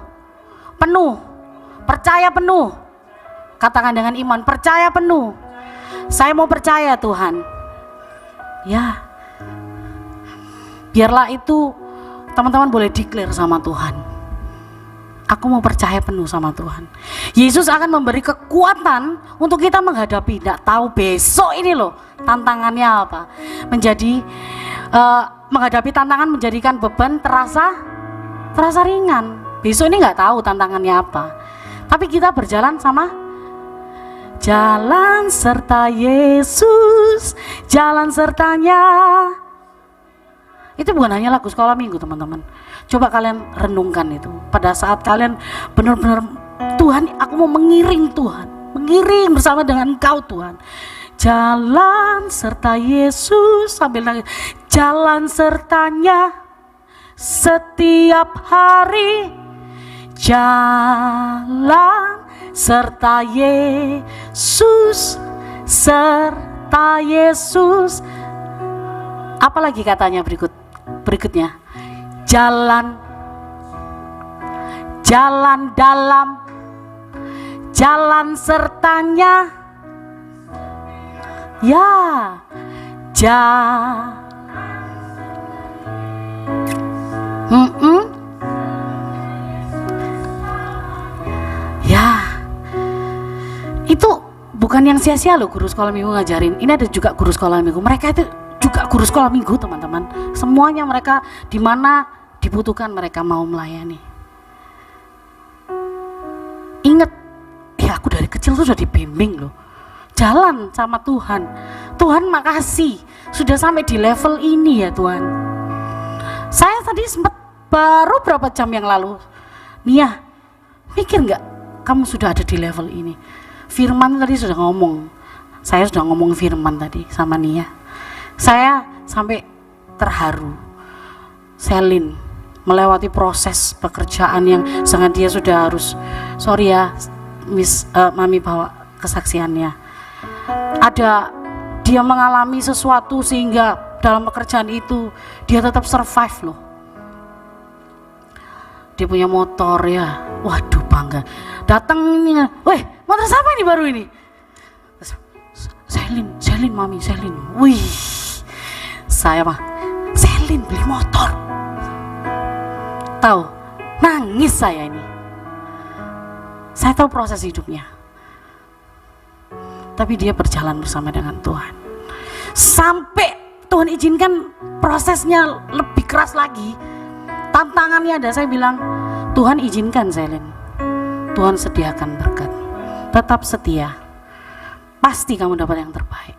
Percaya penuh. Katakan dengan iman, percaya penuh. Saya mau percaya Tuhan. Ya, biarlah itu teman-teman boleh declare sama Tuhan. Aku mau percaya penuh sama Tuhan. Yesus akan memberi kekuatan untuk kita menghadapi. Tidak tahu besok ini loh tantangannya apa. Menghadapi tantangan menjadikan beban terasa ringan. Besok ini nggak tahu tantangannya apa. Tapi kita berjalan sama jalan serta Yesus, jalan sertanya. Itu bukan hanya lagu sekolah minggu teman-teman. Coba kalian renungkan itu. Pada saat kalian benar-benar, Tuhan aku mau mengiring Tuhan. Mengiring bersama dengan Engkau Tuhan. Jalan serta Yesus, sambil nangis. Jalan sertanya setiap hari. Jalan serta Yesus, serta Yesus. Apalagi katanya berikutnya, jalan dalam, jalan sertanya, ya, ya, itu bukan yang sia-sia loh guru sekolah minggu ngajarin. Ini ada juga guru sekolah minggu, mereka itu juga guru sekolah minggu teman-teman. Semuanya mereka di mana dibutuhkan mereka mau melayani. Ingat, aku dari kecil tuh sudah dibimbing loh. Jalan sama Tuhan. Tuhan makasih sudah sampai di level ini ya Tuhan. Saya tadi sempat baru berapa jam yang lalu, Nia, mikir nggak kamu sudah ada di level ini? Firman tadi sudah ngomong, saya sudah ngomong firman tadi sama Nia. Saya sampai terharu. Selin melewati proses pekerjaan yang sangat dia sudah harus, sorry ya Miss Mami bawa kesaksiannya. Ada dia mengalami sesuatu sehingga dalam pekerjaan itu dia tetap survive loh. Dia punya motor ya, waduh bangga. Datang ini, weh motor siapa ini baru ini? Selin Mami, Selin. Wih, saya mah Selin beli motor. Tahu, nangis saya ini. Saya tahu proses hidupnya. Tapi dia berjalan bersama dengan Tuhan. Sampai Tuhan izinkan prosesnya lebih keras lagi. Tantangannya ada, saya bilang, Tuhan izinkan Selin. Tuhan sediakan berkat. Tetap setia. Pasti kamu dapat yang terbaik.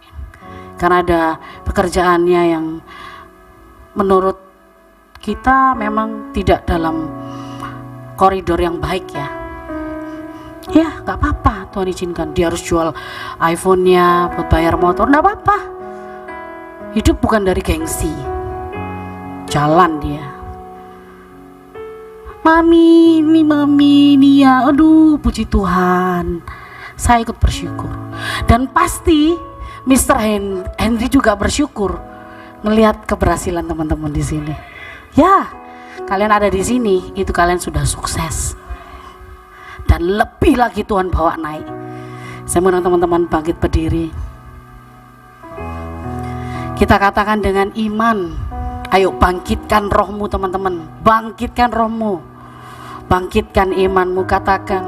Karena ada pekerjaannya yang menurut kita memang tidak dalam koridor yang baik ya. Ya gak apa-apa, Tuhan izinkan. Dia harus jual iPhone-nya buat bayar motor, gak apa-apa. Hidup bukan dari gengsi. Jalan dia. Mami, Nia, aduh puji Tuhan. Saya ikut bersyukur. Dan pasti Mr. Henry juga bersyukur ngelihat keberhasilan teman-teman di sini. Ya, kalian ada di sini, itu kalian sudah sukses. Dan lebih lagi Tuhan bawa naik. Saya mau teman-teman bangkit berdiri. Kita katakan dengan iman, ayo bangkitkan rohmu teman-teman. Bangkitkan rohmu. Bangkitkan imanmu, katakan.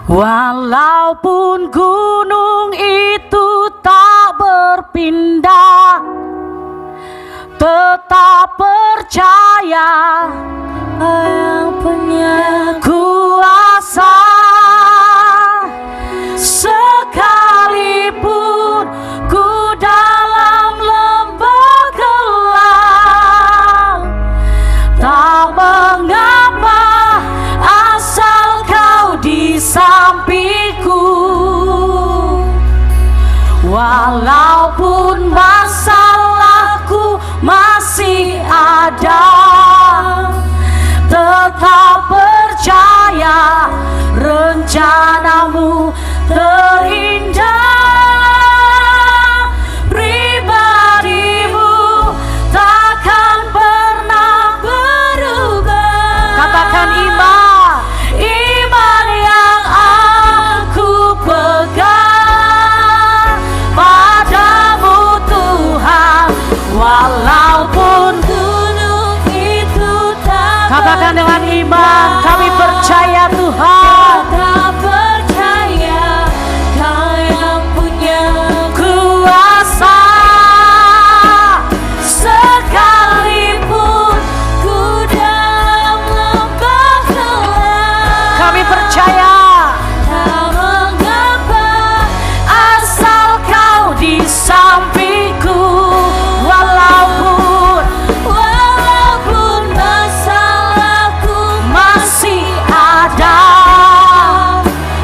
Walaupun gunung itu tak berpindah, tetap percaya yang punya kuasa. Sekalipun ku dalam lembah gelap, tak mengapa asal kau di sampingku. Walaupun masalahku masih ada, tetap percaya rencanamu terindah. Pribadimu takkan pernah berubah. Katakan iman, iman Katakan dengan iman, kami percaya Tuhan. Tetap percaya Kau yang punya Kuasa sekalipun ku dalam lembah gelap. kami percaya, Tak mengapa asal Kau di sampingku, walaupun masalahku masih ada.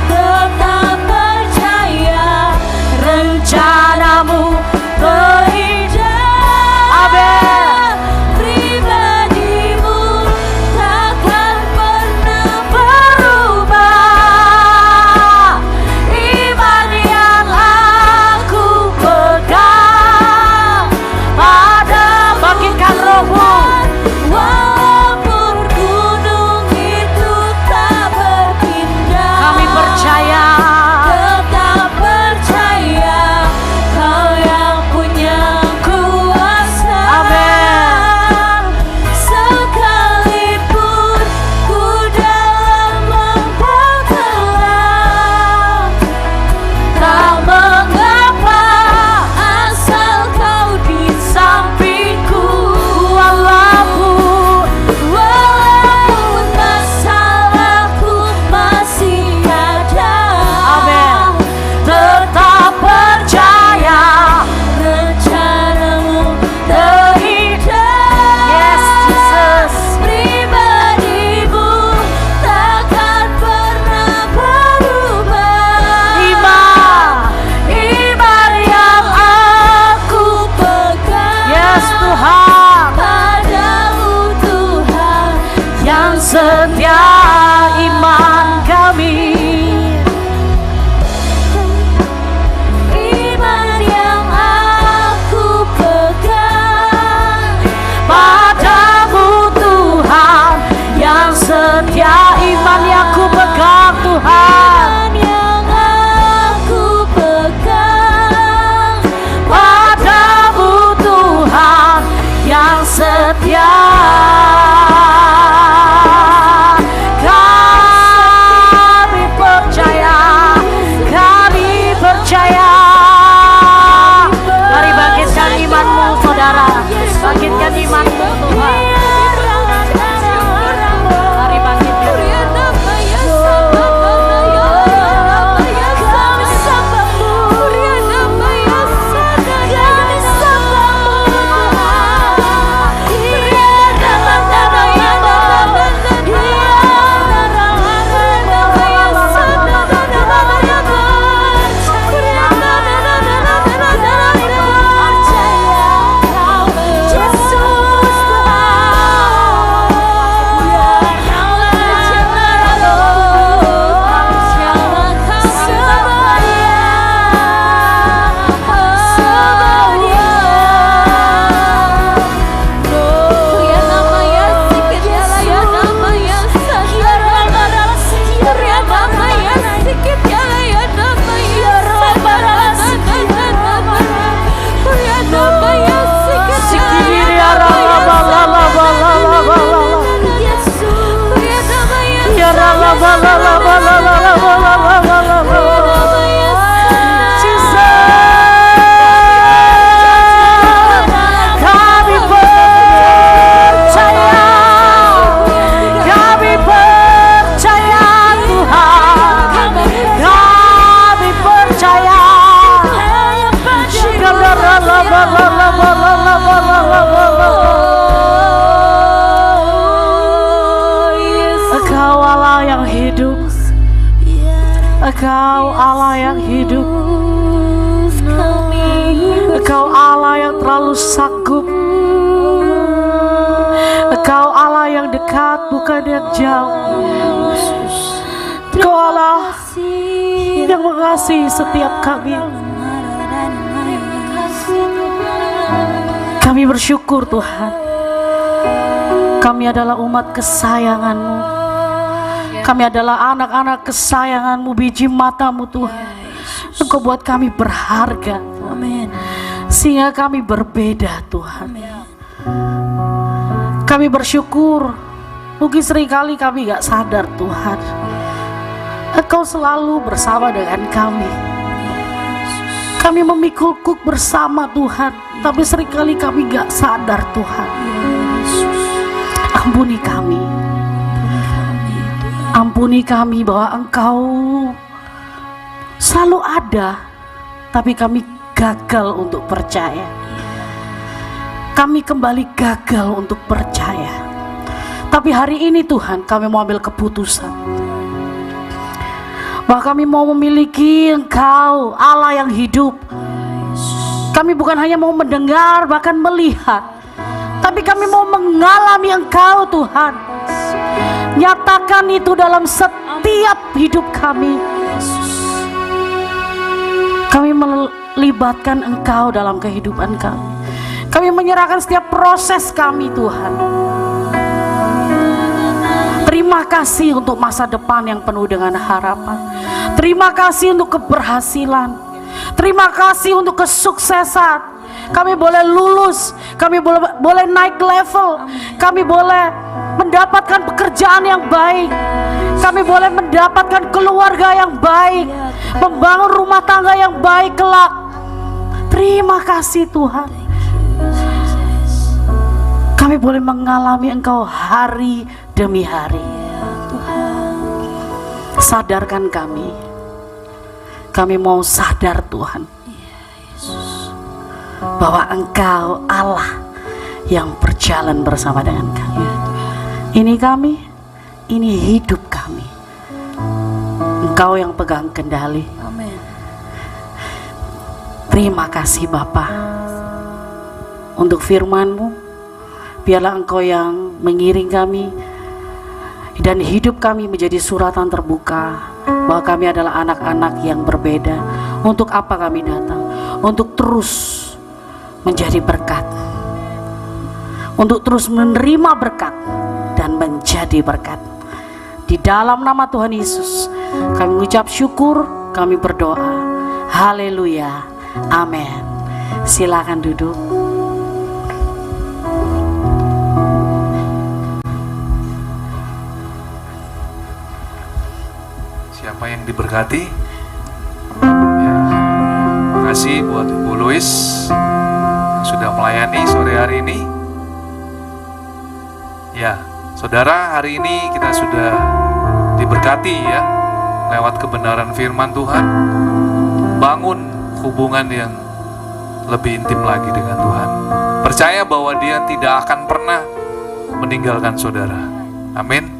tetap percaya Rencanamu berindah. Amin. Pribadimu takkan pernah berubah. Iman yang aku pegang pada bangkitkan rohmu. Walaupun gunung itu tak berpindah, Kami percaya, tetap percaya Kau yang punya kuasa. Amin. Sekalipun ku dalam lembah gelap, tak mengapa asal Kau di sampingku. walaupun Masalahku masih ada, Amin. Tetap percaya, rencanamu terindah. Yes, Jesus. pribadimu takkan pernah berubah. Iman yang aku pegang Yes Tuhan, padamu Tuhan, yang setia iman kami. iman yang aku pegang. Padamu Tuhan, yang setia iman yang ku pegang Tuhan. Iman yang aku pegang. Padamu Tuhan, yang setia. Kami percaya, kami percaya. Mari bangkitkan imanmu saudara, bangkitkan imanmu Tuhan. Mari bangkitkan. Engkau Allah yang hidup, Engkau Allah yang hidup, Engkau Allah yang terlalu sanggup, Engkau Allah yang dekat bukan yang jauh, Engkau Allah yang mengasihi setiap kami. Kami bersyukur Tuhan, kami adalah umat kesayangan-Mu, kami adalah anak-anak kesayangan-Mu, biji mata-Mu Tuhan. Engkau buat kami berharga, Amin. sehingga kami berbeda Tuhan. Kami bersyukur Mungkin seringkali kami gak sadar Tuhan, Engkau selalu bersama dengan kami. Kami memikul kuk bersama Tuhan, tapi seringkali kami gak sadar Tuhan. Ampuni kami. Ampuni kami bahwa Engkau selalu ada, tapi kami gagal untuk percaya. Kami kembali gagal untuk percaya. Tapi hari ini Tuhan, kami mau ambil keputusan bahwa kami mau memiliki Engkau, Allah yang hidup. Kami bukan hanya mau mendengar, bahkan melihat, tapi kami mau mengalami Engkau Tuhan. Nyatakan itu dalam setiap hidup kami. Kami melibatkan Engkau dalam kehidupan kami. Kami menyerahkan setiap proses kami Tuhan. Terima kasih untuk masa depan yang penuh dengan harapan. Terima kasih untuk keberhasilan. Terima kasih untuk kesuksesan. Kami boleh lulus, kami boleh naik level, kami boleh mendapatkan pekerjaan yang baik, kami boleh mendapatkan keluarga yang baik, membangun rumah tangga yang baik kelak. Terima kasih Tuhan. Kami boleh mengalami Engkau hari demi hari. Sadarkan kami. Kami mau sadar Tuhan, bahwa Engkau Allah yang berjalan bersama dengan kami. Ini kami, ini hidup kami. Engkau yang pegang kendali. Amin. Terima kasih Bapa untuk firman-Mu. Biarlah Engkau yang mengiring kami, dan hidup kami menjadi suratan terbuka bahwa kami adalah anak-anak yang berbeda. Untuk apa kami datang? Untuk terus menjadi berkat, untuk terus menerima berkat dan menjadi berkat. Di dalam nama Tuhan Yesus kami mengucap syukur, kami berdoa. Haleluya, amin. Silakan duduk. Siapa yang diberkati? Ya. Terima kasih buat Ibu Louis yang sudah melayani sore hari ini. Ya, saudara, hari ini kita sudah diberkati ya lewat kebenaran firman Tuhan. Bangun hubungan yang lebih intim lagi dengan Tuhan. Percaya bahwa Dia tidak akan pernah meninggalkan saudara. Amin.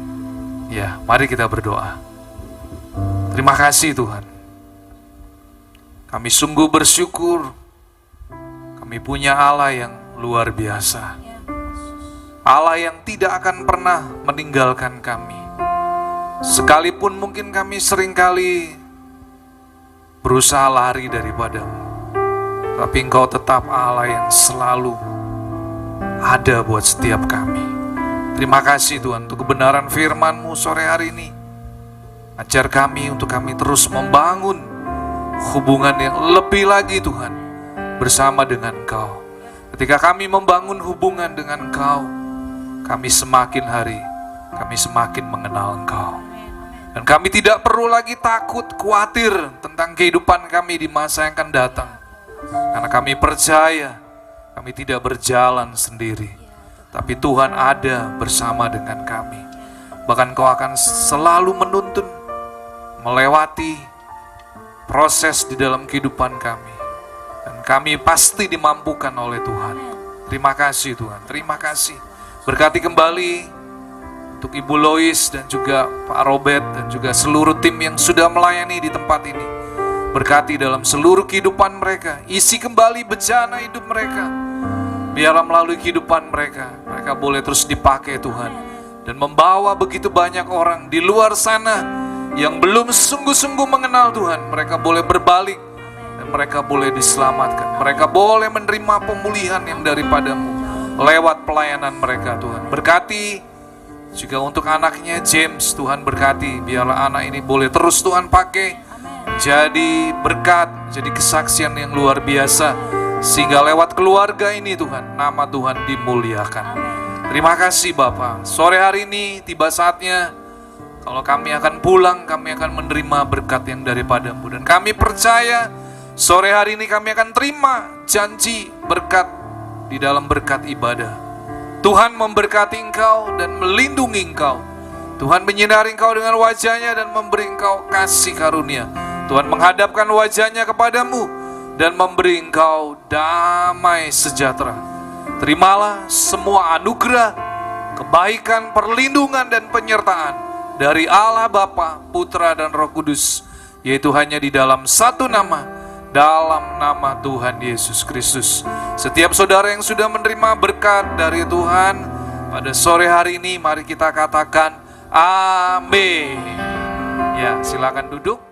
Ya, mari kita berdoa. Terima kasih Tuhan. Kami sungguh bersyukur. Kami punya Allah yang luar biasa. Allah yang tidak akan pernah meninggalkan kami. Sekalipun mungkin kami seringkali berusaha lari daripada-Mu, tapi Engkau tetap Allah yang selalu ada buat setiap kami. Terima kasih Tuhan untuk kebenaran firman-Mu sore hari ini. Ajar kami untuk kami terus membangun hubungan yang lebih lagi Tuhan bersama dengan Engkau. Ketika kami membangun hubungan dengan Engkau, kami semakin hari, kami semakin mengenal Engkau. Dan kami tidak perlu lagi takut, khawatir tentang kehidupan kami di masa yang akan datang. Karena kami percaya, kami tidak berjalan sendiri, tapi Tuhan ada bersama dengan kami. Bahkan Kau akan selalu menuntun, melewati proses di dalam kehidupan kami. Dan kami pasti dimampukan oleh Tuhan. Terima kasih Tuhan, terima kasih. Berkati kembali untuk Ibu Lois dan juga Pak Robert dan juga seluruh tim yang sudah melayani di tempat ini. Berkati dalam seluruh kehidupan mereka. Isi kembali bejana hidup mereka. Biarlah melalui kehidupan mereka, mereka boleh terus dipakai Tuhan. Dan membawa begitu banyak orang di luar sana yang belum sungguh-sungguh mengenal Tuhan. Mereka boleh berbalik dan mereka boleh diselamatkan. Mereka boleh menerima pemulihan yang daripada-Mu lewat pelayanan mereka Tuhan. Berkati juga untuk anaknya James, Tuhan berkati. Biarlah anak ini boleh terus Tuhan pakai jadi berkat, jadi kesaksian yang luar biasa. Sehingga lewat keluarga ini Tuhan, nama Tuhan dimuliakan. Terima kasih Bapa. Sore hari ini tiba saatnya kalau kami akan pulang, kami akan menerima berkat yang daripada-Mu. Dan kami percaya sore hari ini kami akan terima janji berkat di dalam berkat ibadah. Tuhan memberkati engkau dan melindungi engkau. Tuhan menyinari engkau dengan wajahnya dan memberi engkau kasih karunia. Tuhan menghadapkan wajahnya kepadamu dan memberi engkau damai sejahtera. Terimalah semua anugerah, kebaikan, perlindungan, dan penyertaan dari Allah Bapa, Putra, dan Roh Kudus, yaitu hanya di dalam satu nama, dalam nama Tuhan Yesus Kristus. Setiap saudara yang sudah menerima berkat dari Tuhan pada sore hari ini, mari kita katakan amin. Ya, silakan duduk.